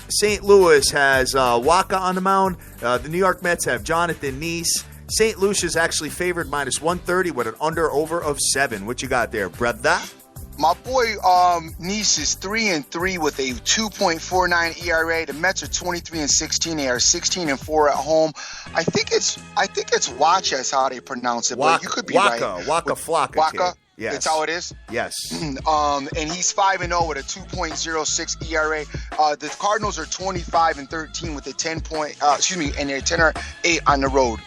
St. Louis has Waka on the mound. The New York Mets have Jonathan Neese. St. Lucia's actually favored minus 130 with an under-over of 7. What you got there, brother? My boy Neese is 3-3 with a 2.49 ERA. The Mets are 23-16. They are 16-4 at home. I think it's Wacha is how they pronounce it, but you could be right. Waka Flocka. Waka. Kid. Yes. That's how it is? Yes. And he's 5-0 with a 2.06 ERA. The Cardinals are 25-13 with a 10 and they're 10-8 on the road.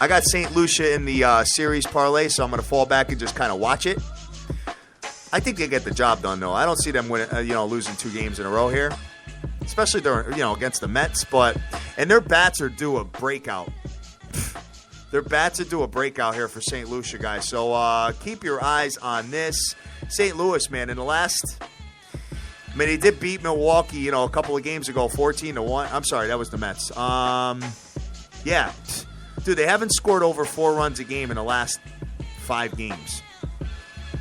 I got St. Lucia in the series parlay, so I'm going to fall back and just kind of watch it. I think they get the job done, though. I don't see them losing 2 games in a row here, especially against the Mets. And their bats are due a breakout. Their bats are due a breakout here for St. Lucia, guys. So keep your eyes on this. St. Louis, man, in the last, they did beat Milwaukee, a couple of games ago, 14-1. I'm sorry, that was the Mets. Yeah, dude, they haven't scored over 4 runs a game in the last 5 games.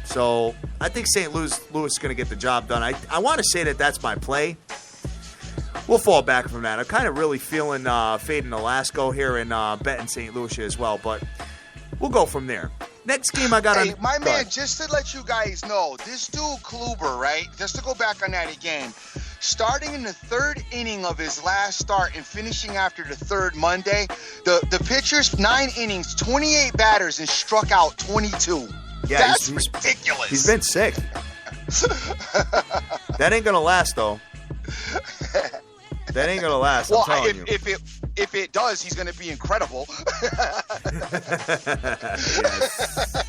So I think St. Louis is going to get the job done. I want to say that's my play. We'll fall back from that. I'm kind of really feeling fading Alasko here and betting St. Lucia as well, but we'll go from there. Next game I got on. Hey, my man, just to let you guys know, this dude Kluber, right? Just to go back on that again. Starting in the 3rd inning of his last start and finishing after the 3rd Monday, the pitchers, 9 innings, 28 batters, and struck out 22. Yeah, that's ridiculous. He's been sick. That ain't going to last, though. That ain't going to last, I'm telling you. If it does, he's going to be incredible. Yes.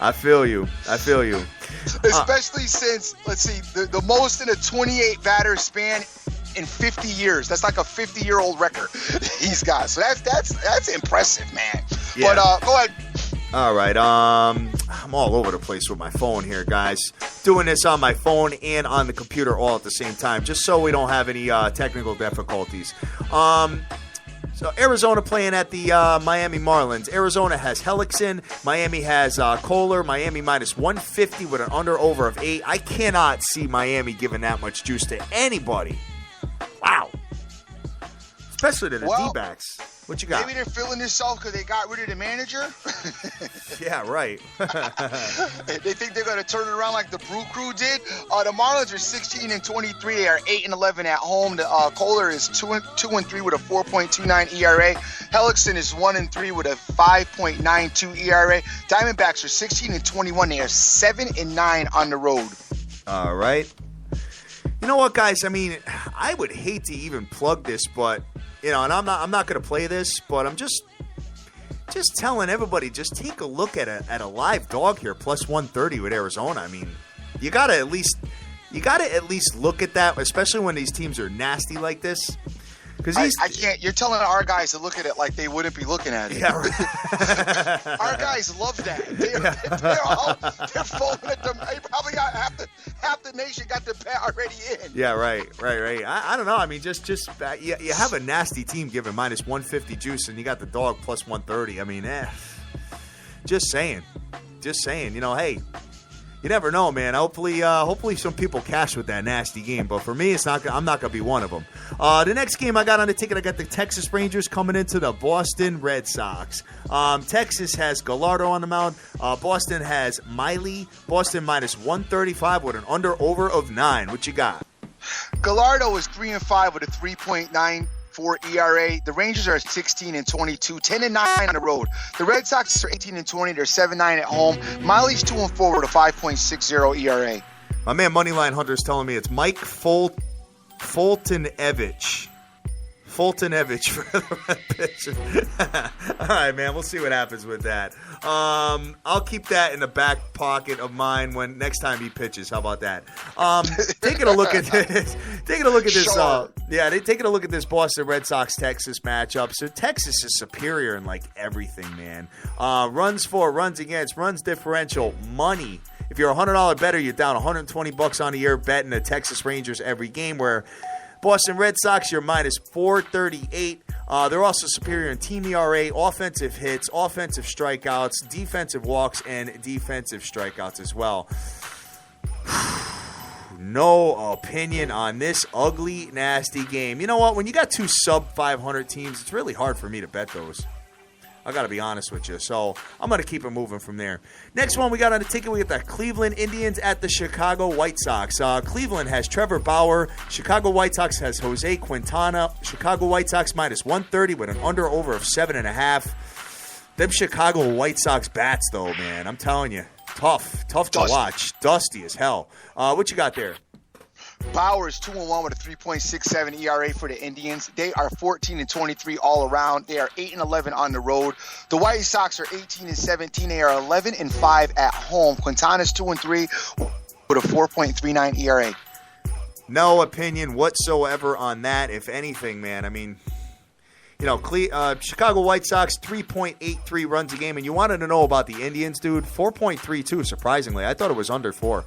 I feel you. Especially since, let's see, the most in a 28 batter span in 50 years. That's like a 50-year-old record he's got. So that's impressive, man. Yeah. But go ahead. All right. I'm all over the place with my phone here, guys. Doing this on my phone and on the computer all at the same time, just so we don't have any technical difficulties. So Arizona playing at the Miami Marlins. Arizona has Hellickson. Miami has Kohler. Miami minus 150 with an under-over of 8. I cannot see Miami giving that much juice to anybody. Wow. Especially to the D-backs. What you got? Maybe they're feeling themselves because they got rid of the manager. Yeah, right. They think they're going to turn it around like the Brew Crew did. The Marlins are 16-23. They are 8-11 at home. The Kohler is 2-3 with a 4.29 ERA. Hellickson is 1-3 with a 5.92 ERA. Diamondbacks are 16-21. They are 7-9 on the road. All right. You know what, guys? I mean, I would hate to even plug this, but and I'm not going to play this, but I'm just telling everybody, just take a look at a live dog here, plus 130 with Arizona. I mean, you got to at least look at that, especially when these teams are nasty like this. Because I can't. You're telling our guys to look at it like they wouldn't be looking at it. Yeah, right. Our guys love that. They're folding at them. They probably got half the nation got the bet already in. Yeah, right. I don't know. I mean, just you have a nasty team giving minus 150 juice, and you got the dog plus 130. I mean, just saying. You know, hey. You never know, man. Hopefully some people cash with that nasty game. But for me, I'm not going to be one of them. The next game I got on the ticket, I got the Texas Rangers coming into the Boston Red Sox. Texas has Gallardo on the mound. Boston has Miley. Boston minus 135 with an under-over of 9. What you got? Gallardo is 3-5 with a 3.94 ERA. The Rangers are 16-22, 10-9 on the road. The Red Sox are 18-20. They're 7-9 at home. Miley's 2-4 with a 5.60 ERA. My man Moneyline Hunter is telling me it's Mike Fultonevich. Fultonevich for the red pitcher. All right, man. We'll see what happens with that. I'll keep that in the back pocket of mine when next time he pitches. How about that? Taking a look at this. Taking a look at this. Sure. Taking a look at this Boston Red Sox Texas matchup. So Texas is superior in like everything, man. Runs for, runs against, runs differential, money. If you're a $100 bettor, you're down $120 on a year betting the Texas Rangers every game. Where Boston Red Sox, you're minus 438. They're also superior in team ERA, offensive hits, offensive strikeouts, defensive walks, and defensive strikeouts as well. No opinion on this ugly, nasty game. You know what? When you got two sub-500 teams, it's really hard for me to bet those. I got to be honest with you. So I'm going to keep it moving from there. Next one we got on the ticket, we got the Cleveland Indians at the Chicago White Sox. Cleveland has Trevor Bauer. Chicago White Sox has Jose Quintana. Chicago White Sox minus 130 with an under-over of 7.5. Them Chicago White Sox bats, though, man. I'm telling you, tough to watch. Dusty as hell. What you got there? Bauer is 2-1 with a 3.67 ERA for the Indians. They are 14-23 all around. They are 8-11 on the road. The White Sox are 18-17. They are 11-5 at home. Quintana's 2-3 with a 4.39 ERA. No opinion whatsoever on that, if anything, man. I mean, you know, Chicago White Sox 3.83 runs a game, and you wanted to know about the Indians, dude. 4.32, surprisingly. I thought it was under 4.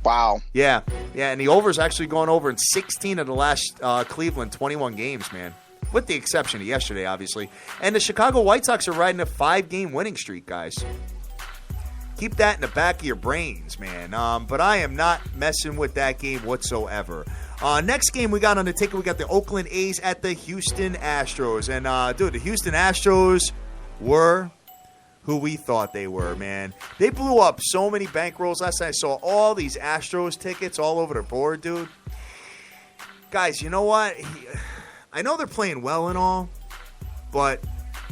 Wow. Yeah, and the over's actually gone over in 16 of the last Cleveland 21 games, man. With the exception of yesterday, obviously. And the Chicago White Sox are riding a 5-game winning streak, guys. Keep that in the back of your brains, man. But I am not messing with that game whatsoever. Next game we got on the ticket, we got the Oakland A's at the Houston Astros. And, dude, the Houston Astros were who we thought they were, man. They blew up so many bankrolls last night. I saw all these Astros tickets all over the board, dude. Guys, you know what? I know they're playing well and all, but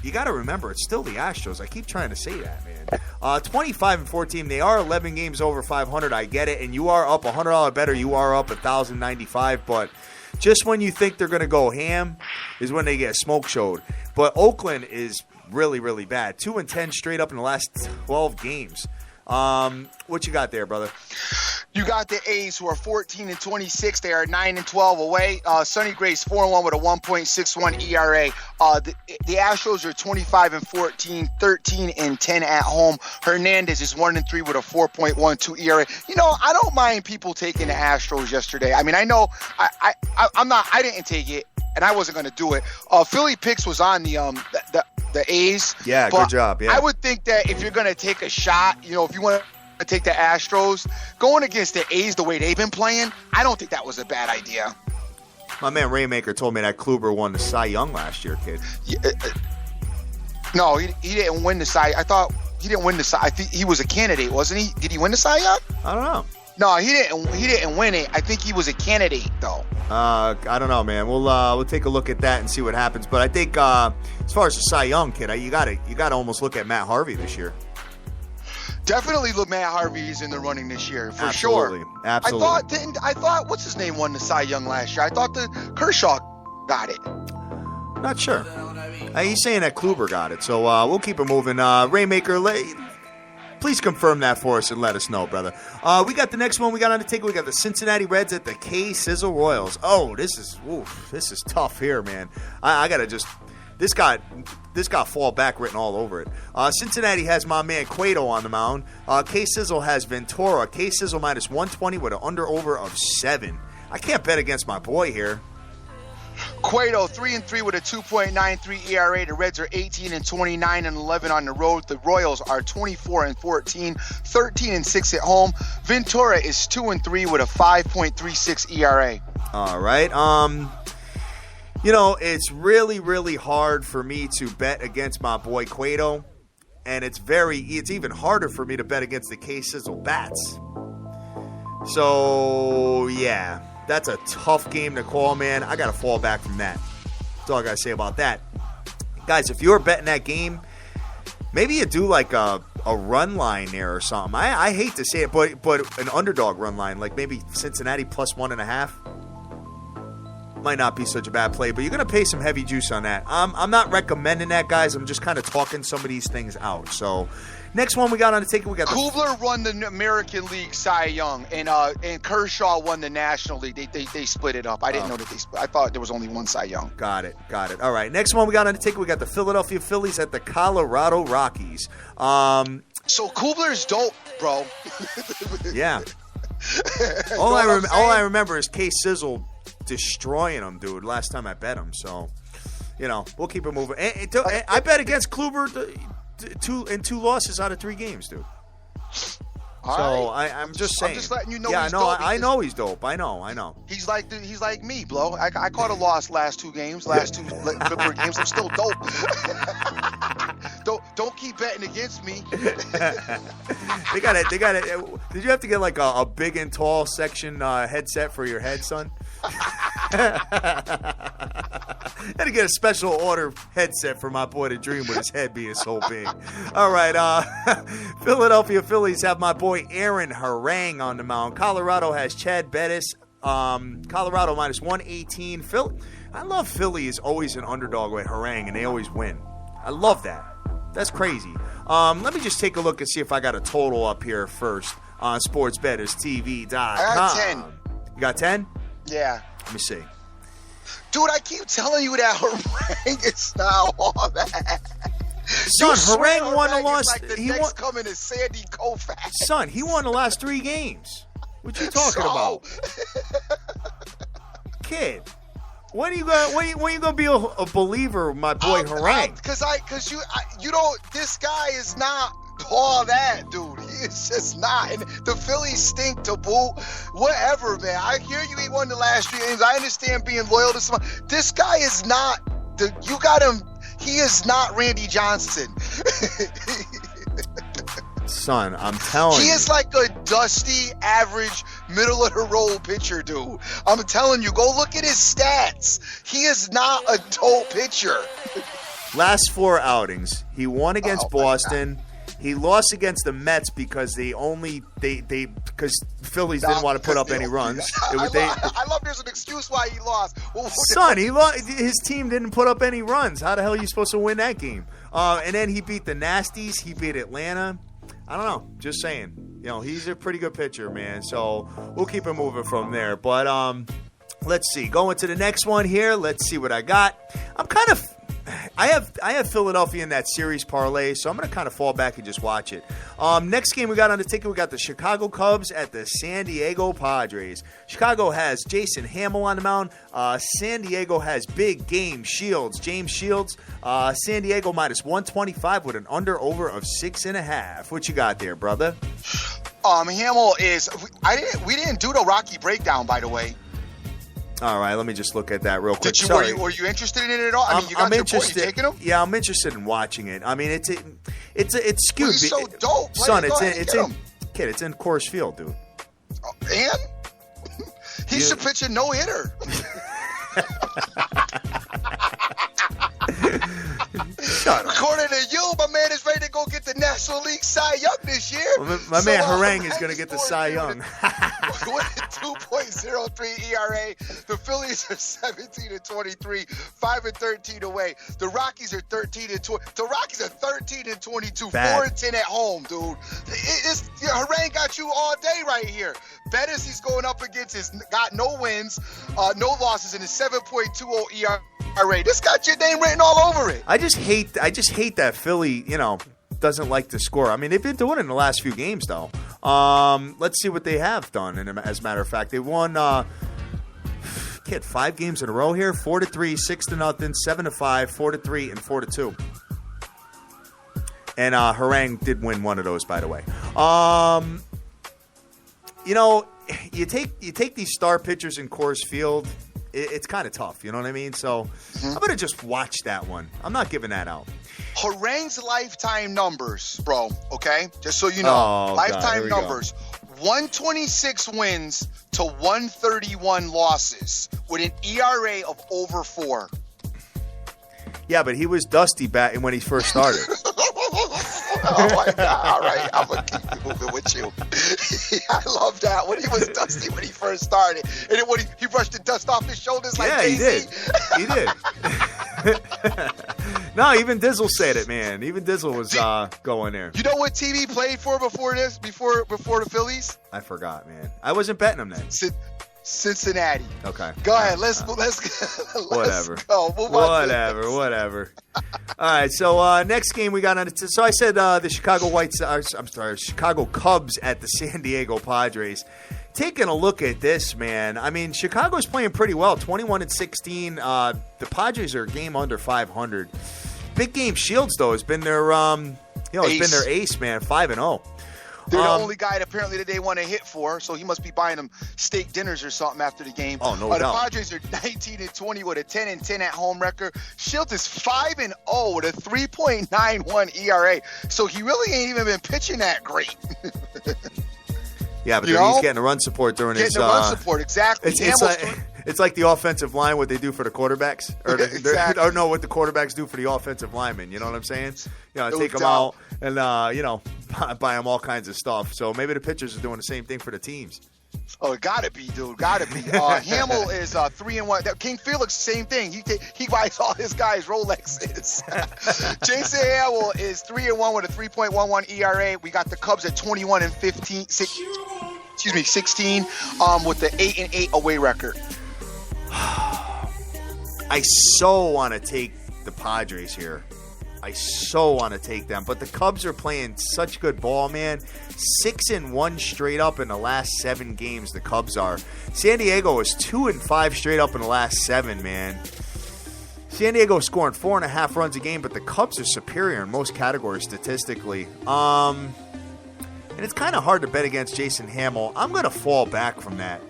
you got to remember, it's still the Astros. I keep trying to say that, man. 25-14. They are 11 games over 500. I get it. And you are up $100 better. You are up $1,095. But just when you think they're going to go ham is when they get smoke showed. But Oakland is really, really bad. 2-10 straight up in the last 12 games. What you got there, brother? You got the A's, who are 14-26. They are 9-12 away. Sonny Gray's 4-1 with a 1.61 ERA. The Astros are 25-14, 13-10 at home. Hernandez is 1-3 with a 4.12 ERA. You know, I don't mind people taking the Astros yesterday. I mean, I know I didn't take it, and I wasn't going to do it. Philly Picks was on the A's. Yeah, good job. Yeah, I would think that if you're going to take a shot, you know, if you want to take the Astros, going against the A's the way they've been playing, I don't think that was a bad idea. My man Raymaker told me that Kluber won the Cy Young last year, kid. Yeah, no, he didn't win the Cy. I thought he didn't win the Cy. I think he was a candidate, wasn't he? Did he win the Cy Young? I don't know. No, he didn't win it. I think he was a candidate, though. I don't know, man. We'll take a look at that and see what happens. But I think as far as the Cy Young, kid, you got to almost look at Matt Harvey this year. Definitely look, Matt Harvey is in the running this year for Absolutely. sure. Absolutely. I thought what's his name won the Cy Young last year. I thought the Kershaw got it. Not sure. He's saying that Kluber got it, so we'll keep it moving. Raymaker, please confirm that for us and let us know, brother. We got the next one we got on the ticket. We got the Cincinnati Reds at the K-Sizzle Royals. Oh, this is tough here, man. I gotta just. This got fall back written all over it. Cincinnati has my man Cueto on the mound. K-Sizzle has Ventura. K-Sizzle minus 120 with an under-over of 7. I can't bet against my boy here. Cueto 3-3 with a 2.93 ERA. The Reds are 18-29 and 11 on the road. The Royals are 24-14, 13-6 at home. Ventura is 2-3 with a 5.36 ERA. All right. You know, it's really, really hard for me to bet against my boy Cueto, and it's even harder for me to bet against the K-Sizzle Bats. So, yeah, that's a tough game to call, man. I got to fall back from that. That's all I got to say about that. Guys, if you're betting that game, maybe you do like a run line there or something. I hate to say it, but an underdog run line, like maybe Cincinnati plus 1.5. Might not be such a bad play, but you're going to pay some heavy juice on that. I'm not recommending that, guys. I'm just kind of talking some of these things out. So, next one we got on the ticket, we got Kubler won the American League Cy Young, and Kershaw won the National League. They split it up. I didn't know that they split. I thought there was only one Cy Young. Got it. All right, next one we got on the ticket, we got the Philadelphia Phillies at the Colorado Rockies. So Kubler's dope, bro. Yeah. All I remember is K-Sizzle destroying him, dude, last time I bet him. So, you know, we'll keep it moving. I bet against Kluber two losses out of 3 games, dude. I'm just saying. I'm just letting you know. Yeah, he's dope. I know he's dope. I know. He's like me, bro. I caught a loss last 2 games, last 2 Clipper games. I'm still dope. Don't keep betting against me. They got it. Did you have to get like a big and tall section headset for your head, son? Had to get a special order headset for my boy to dream with his head being so big. All right, Philadelphia Phillies have my boy Aaron Harang on the mound. Colorado has Chad Bettis. Colorado minus 118. I love Philly is always an underdog with Harang, and they always win. I love that. That's crazy. Let me just take a look and see if I got a total up here first on SportsBettersTV.com. I got 10. You got 10? Yeah. Let me see. Dude, I keep telling you that Harang is not all that. Son, Harang won the last. Like the next coming is Sandy Koufax. Son, he won the last 3 games. What you talking about, kid? When are you gonna be a believer, my boy Harang? Because you don't. This guy is not all that, dude. He is just not. And the Phillies stink to boot. Whatever, man. I hear you. He won the last 3 games. I understand being loyal to someone. This guy is not. You got him. He is not Randy Johnson. Son, I'm telling you. He is like a dusty, average, middle-of-the-road pitcher, dude. I'm telling you, go look at his stats. He is not a dope pitcher. Last 4 outings, he won against Boston. He lost against the Mets because because Phillies didn't want to put up any runs. I love there's an excuse why he lost. Son, his team didn't put up any runs. How the hell are you supposed to win that game? And then he beat the Nasties. He beat Atlanta. I don't know. Just saying. He's a pretty good pitcher, man. So we'll keep it moving from there. But let's see. Going to the next one here. Let's see what I got. I have Philadelphia in that series parlay, so I'm going to kind of fall back and just watch it. Next game we got on the ticket, we got the Chicago Cubs at the San Diego Padres. Chicago has Jason Hamill on the mound. San Diego has big game Shields. James Shields. San Diego minus 125 with an under-over of 6.5. What you got there, brother? Hamill is. We didn't do the Rocky breakdown, by the way. All right, let me just look at that real quick. Were you interested in it at all? I mean, you got your point. You taking him? Yeah, I'm interested in watching it. I mean, it's skewed. Well, he's so dope, son. It's in Coors Field, dude. And he should pitch a no-hitter. According to you, my man is ready to go get the National League Cy Young this year. Well, my man Harang is going to get the Cy Young. With a 2.03 ERA, the Phillies are 17-23, 5-13 away. The Rockies are 13-20. The Rockies are 13-22, 4-10 at home, dude. Harang got you all day right here. Bettis he's going up against has got no wins, no losses, and a 7.20 ERA. This got your name written all over it. I just hate that Philly, doesn't like to score. I mean, they've been doing it in the last few games, though. Let's see what they have done. And as a matter of fact, they won 5 games in a row here: 4-3, 6-0, 7-5, 4-3, and 4-2. And Harang did win one of those, by the way. You take these star pitchers in Coors Field. It's kind of tough, you know what I mean? So I'm going to just watch that one. I'm not giving that out. Harang's lifetime numbers, bro, okay? Just so you know. Lifetime numbers. 126 wins to 131 losses with an ERA of over 4. Yeah, but he was dusty back when he first started. Oh, my God. All right. I'm going to keep moving with you. I love that. When he was dusty when he first started. And then when he brushed the dust off his shoulders like Jay-Z. He did. No, even Dizzle said it, man. Even Dizzle was going there. You know what team he played for before the Phillies? I forgot, man. I wasn't betting him then. Cincinnati. Okay. Go ahead. Let's whatever. Go. Whatever. All right. So next game we got on it. So I said the Chicago Cubs at the San Diego Padres. Taking a look at this, man. I mean, Chicago's playing pretty well. 21-16. The Padres are a game under 500. Big game Shields though has been their been their ace, man. 5-0. They're the only guy apparently that they want to hit for, so he must be buying them steak dinners or something after the game. Oh, no doubt. The Padres are 19-20 with a 10-10 at home record. Shields is 5-0 with a 3.91 ERA, so he really ain't even been pitching that great. Yeah, but he's getting a run support during his. Getting a run support, exactly. It's like the offensive line, what they do for the quarterbacks, or exactly. Or no, what the quarterbacks do for the offensive linemen. You know what I'm saying? Take them out and buy them all kinds of stuff. So maybe the pitchers are doing the same thing for the teams. Oh, it gotta be, dude. Gotta be. Hamill is 3-1. King Felix, same thing. He buys all his guys Rolexes. Jason Hamill is 3-1 with a 3.11 ERA. We got the Cubs at 21-15. 16. With the 8-8 away record. I so want to take the Padres here. I so want to take them, but the Cubs are playing such good ball, man. 6-1 straight up in the last 7 games. The Cubs are. San Diego is 2-5 straight up in the last 7, man. San Diego is scoring 4.5 runs a game, but the Cubs are superior in most categories statistically. And it's kind of hard to bet against Jason Hamill. I'm going to fall back from that.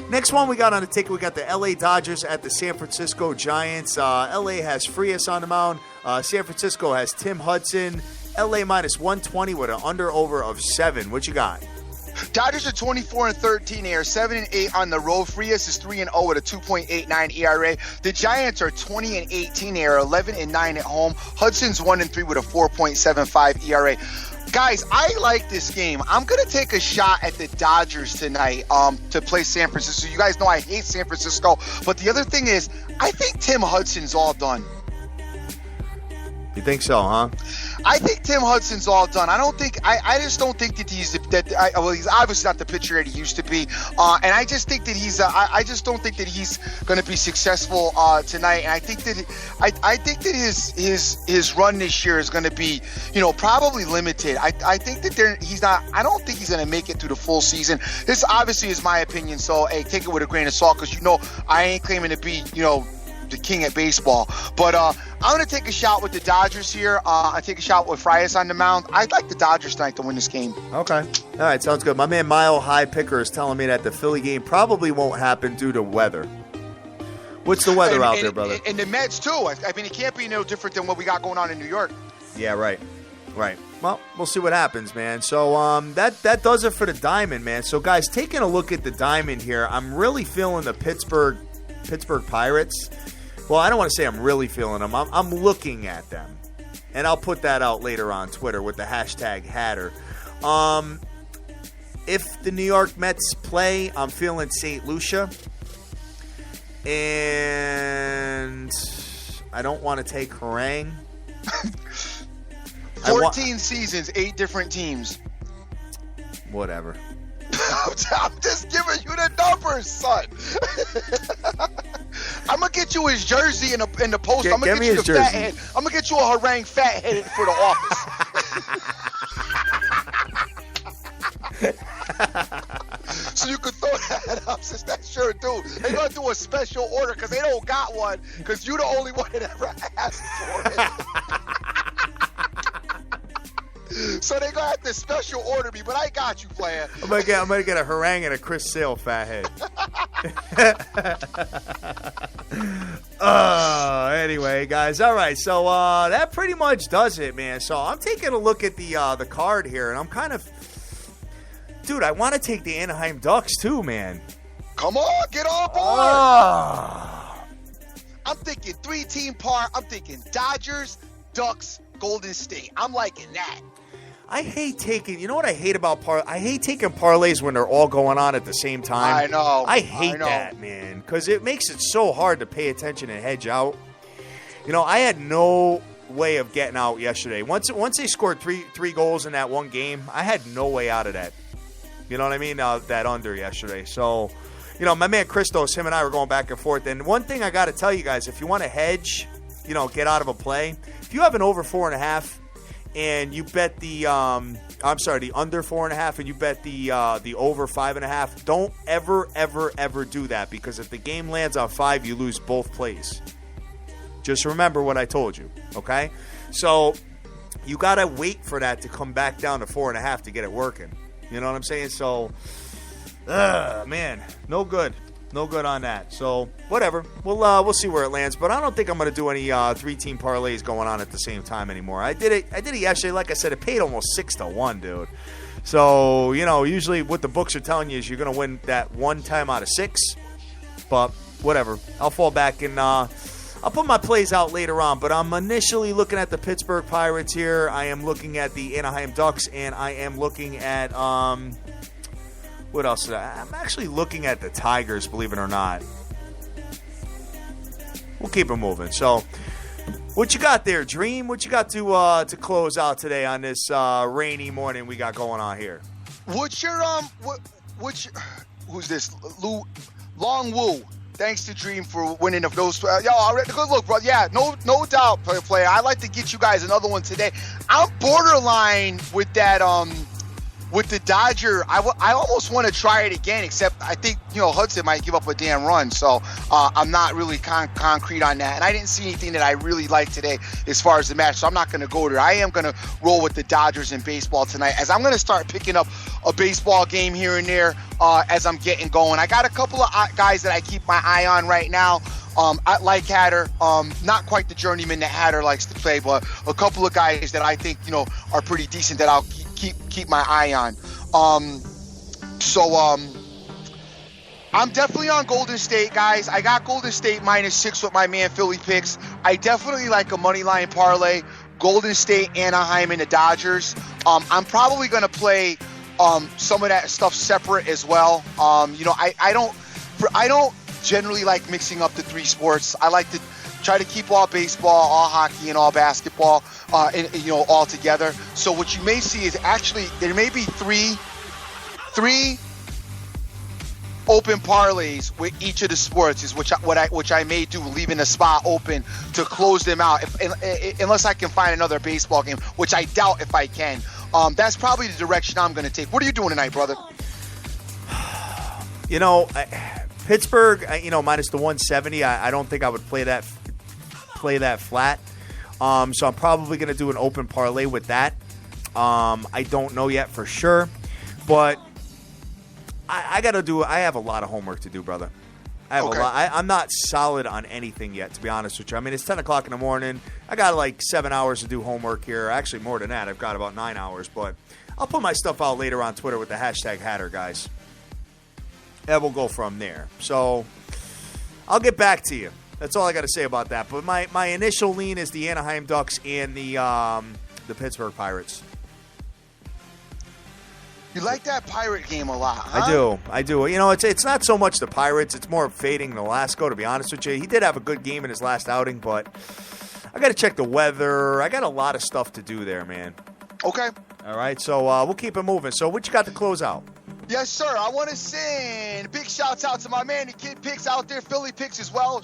Next one we got on the ticket, we got the LA Dodgers at the San Francisco Giants. LA has Frias on the mound. San Francisco has Tim Hudson. LA minus 120 with an under-over of 7. What you got? Dodgers are 24-13. They are 7-8 on the road. Frias is 3-0 with a 2.89 ERA. The Giants are 20-18. They are 11-9 at home. Hudson's 1-3 with a 4.75 ERA. Guys, I like this game. I'm going to take a shot at the Dodgers tonight to play San Francisco. You guys know I hate San Francisco. But the other thing is, I think Tim Hudson's all done. You think so, huh? I think Tim Hudson's all done. I just don't think that he's obviously not the pitcher that he used to be, and I just think that I just don't think that he's going to be successful tonight. And I think that his run this year is going to be, probably limited. I think that he's not. I don't think he's going to make it through the full season. This obviously is my opinion, so hey, take it with a grain of salt, because I ain't claiming to be the king at baseball. But I'm going to take a shot with the Dodgers here. I take a shot with Frias on the mound. I'd like the Dodgers tonight to win this game. Okay. All right, sounds good. My man Mile High Picker is telling me that the Philly game probably won't happen due to weather. What's the weather out there, brother? And the Mets, too. I mean, it can't be no different than what we got going on in New York. Yeah, right. Well, we'll see what happens, man. So that does it for the Diamond, man. So, guys, taking a look at the Diamond here, I'm really feeling the Pittsburgh Pirates. Well, I don't want to say I'm really feeling them. I'm looking at them. And I'll put that out later on Twitter with the hashtag Hatter. If the New York Mets play, I'm feeling St. Lucia. And I don't want to take Harang. 14 seasons, 8 different teams. Whatever. I'm just giving you the numbers, son. I'm gonna get you his jersey in the post. I'm gonna get you the fat head. I'm gonna get you a Harang fat headed for the office. So you can throw that up, since that's sure, dude. They're gonna do a special order because they don't got one, because you're the only one that ever asked for it. So they're gonna have to special order me, but I got you, player. I'm gonna get a Harang and a Chris Sale fat head. Anyway, guys. All right, so that pretty much does it, man. So I'm taking a look at the card here, and I'm kind of, dude, I want to take the Anaheim Ducks too, man. Come on, get on board. I'm thinking 3-team par. I'm thinking Dodgers, Ducks, Golden State. I'm liking that. I hate taking, you know what I hate about I hate taking parlays when they're all going on at the same time. I know. I hate that, man, because it makes it so hard to pay attention and hedge out. I had no way of getting out yesterday. Once they scored three goals in that one game, I had no way out of that. You know what I mean? That under yesterday. So, my man Christos, him and I were going back and forth. And one thing I got to tell you guys, if you want to hedge, get out of a play, if you have an over 4.5, and you bet the under 4.5, and you bet the over 5.5, don't ever do that, because if the game lands on 5, you lose both plays. Just remember what I told you, okay? So you gotta wait for that to come back down to 4.5 to get it working. You know what I'm saying? So, man, no good on that. So whatever, we'll see where it lands. But I don't think I'm going to do any 3-team parlays going on at the same time anymore. I did it yesterday. Like I said, it paid almost 6-1, dude. So usually what the books are telling you is you're going to win that 1 time out of 6. But whatever, I'll fall back and I'll put my plays out later on. But I'm initially looking at the Pittsburgh Pirates here. I am looking at the Anaheim Ducks, and I am looking at what else? I'm actually looking at the Tigers, believe it or not. We'll keep it moving. So, what you got there, Dream? What you got to close out today on this rainy morning we got going on here? Who's this? Long Woo. Thanks to Dream for winning of those. Good look, bro. Yeah, no doubt, player. I'd like to get you guys another one today. I'm borderline with that. With the Dodger, I almost want to try it again, except I think, Hudson might give up a damn run. So I'm not really concrete on that. And I didn't see anything that I really liked today as far as the match. So I'm not going to go there. I am going to roll with the Dodgers in baseball tonight, as I'm going to start picking up a baseball game here and there as I'm getting going. I got a couple of guys that I keep my eye on right now. I like Hatter, not quite the journeyman that Hatter likes to play, but a couple of guys that I think, are pretty decent that I'll keep my eye on. So, I'm definitely on Golden State, guys. I got Golden State -6 with my man Philly picks. I definitely like a money line parlay. Golden State, Anaheim, and the Dodgers. I'm probably going to play some of that stuff separate as well. I don't generally like mixing up the three sports. I like to try to keep all baseball, all hockey, and all basketball, all together. So what you may see is actually there may be three open parlays with each of the sports, is which I may do, leaving a spot open to close them out, unless I can find another baseball game, which I doubt if I can. That's probably the direction I'm going to take. What are you doing tonight, brother? Pittsburgh, minus the 170. I don't think I would play that flat. So I'm probably going to do an open parlay with that. I don't know yet for sure, but I have a lot of homework to do, brother. I have a lot. I'm not solid on anything yet, to be honest with you. I mean, it's 10 o'clock in the morning. I got like 7 hours to do homework here. Actually, more than that. I've got about 9 hours. But I'll put my stuff out later on Twitter with the hashtag Hatter, guys. And we'll go from there. So I'll get back to you. That's all I got to say about that. But my initial lean is the Anaheim Ducks and the Pittsburgh Pirates. You like that Pirate game a lot, huh? I do. It's not so much the Pirates. It's more fading Nolasco, to be honest with you. He did have a good game in his last outing, but I got to check the weather. I got a lot of stuff to do there, man. Okay. All right, so we'll keep it moving. So what you got to close out? Yes, sir. I want to send big shouts out to my man, the kid picks out there, Philly picks as well.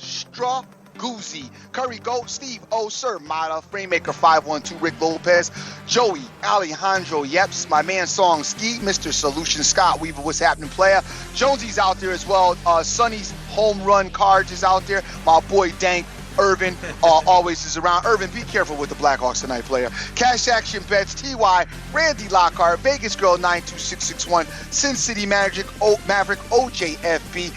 Goozy, Curry Goat, Steve O, Sir Mata, Framemaker 512, Rick Lopez, Joey, Alejandro Yeps, my man Song Ski, Mr. Solution, Scott Weaver, what's happening, player. Jonesy's out there as well. Sonny's Home Run Cards is out there. My boy Dank Irvin always is around. Irvin, be careful with the Blackhawks tonight, player. Cash Action Bets, TY, Randy Lockhart, Vegas Girl 92661, Sin City Maverick, OJFB,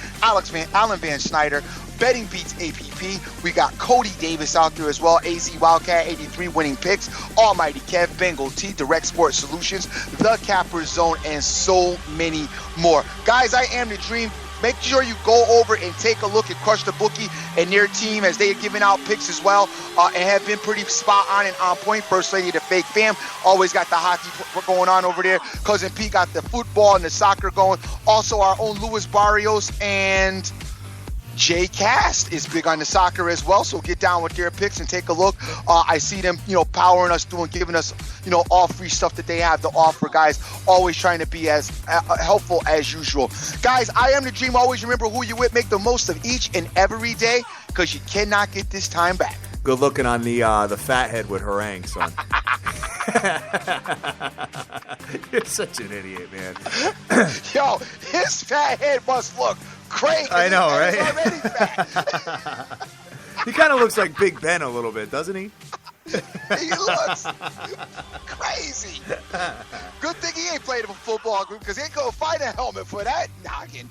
Alan Van Schneider, Betting Beats APP. We got Cody Davis out there as well. AZ Wildcat 83 winning picks. Almighty Kev, Bengal T, Direct Sports Solutions, The Capper Zone, and so many more. Guys, I am the dream. Make sure you go over and take a look at Crush the Bookie and their team, as they are giving out picks as well, and have been pretty spot on and on point. First Lady of the Fake Fam always got the hockey going on over there. Cousin Pete got the football and the soccer going. Also, our own Luis Barrios and Jay Cast is big on the soccer as well, so get down with their picks and take a look. I see them, powering us, giving us, all free stuff that they have to offer, guys. Always trying to be as helpful as usual. Guys, I am the dream. Always remember who you with. Make the most of each and every day, because you cannot get this time back. Good looking on the fathead with harangue, son. You're such an idiot, man. Yo, his fat head must look crazy. I know, right? He's already fat. He kind of looks like Big Ben a little bit, doesn't he? He looks crazy. Good thing he ain't played in a football group, because he ain't going to find a helmet for that noggin.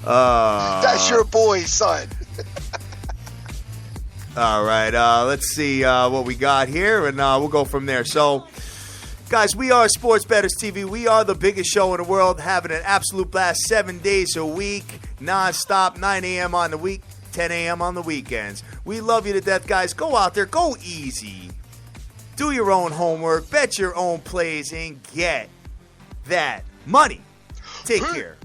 That's your boy, son. All right, let's see what we got here, and we'll go from there. So, guys, we are Sports Bettors TV. We are the biggest show in the world, having an absolute blast 7 days a week, nonstop, 9 a.m. on the week, 10 a.m. on the weekends. We love you to death, guys. Go out there, go easy. Do your own homework, bet your own plays, and get that money. Take care.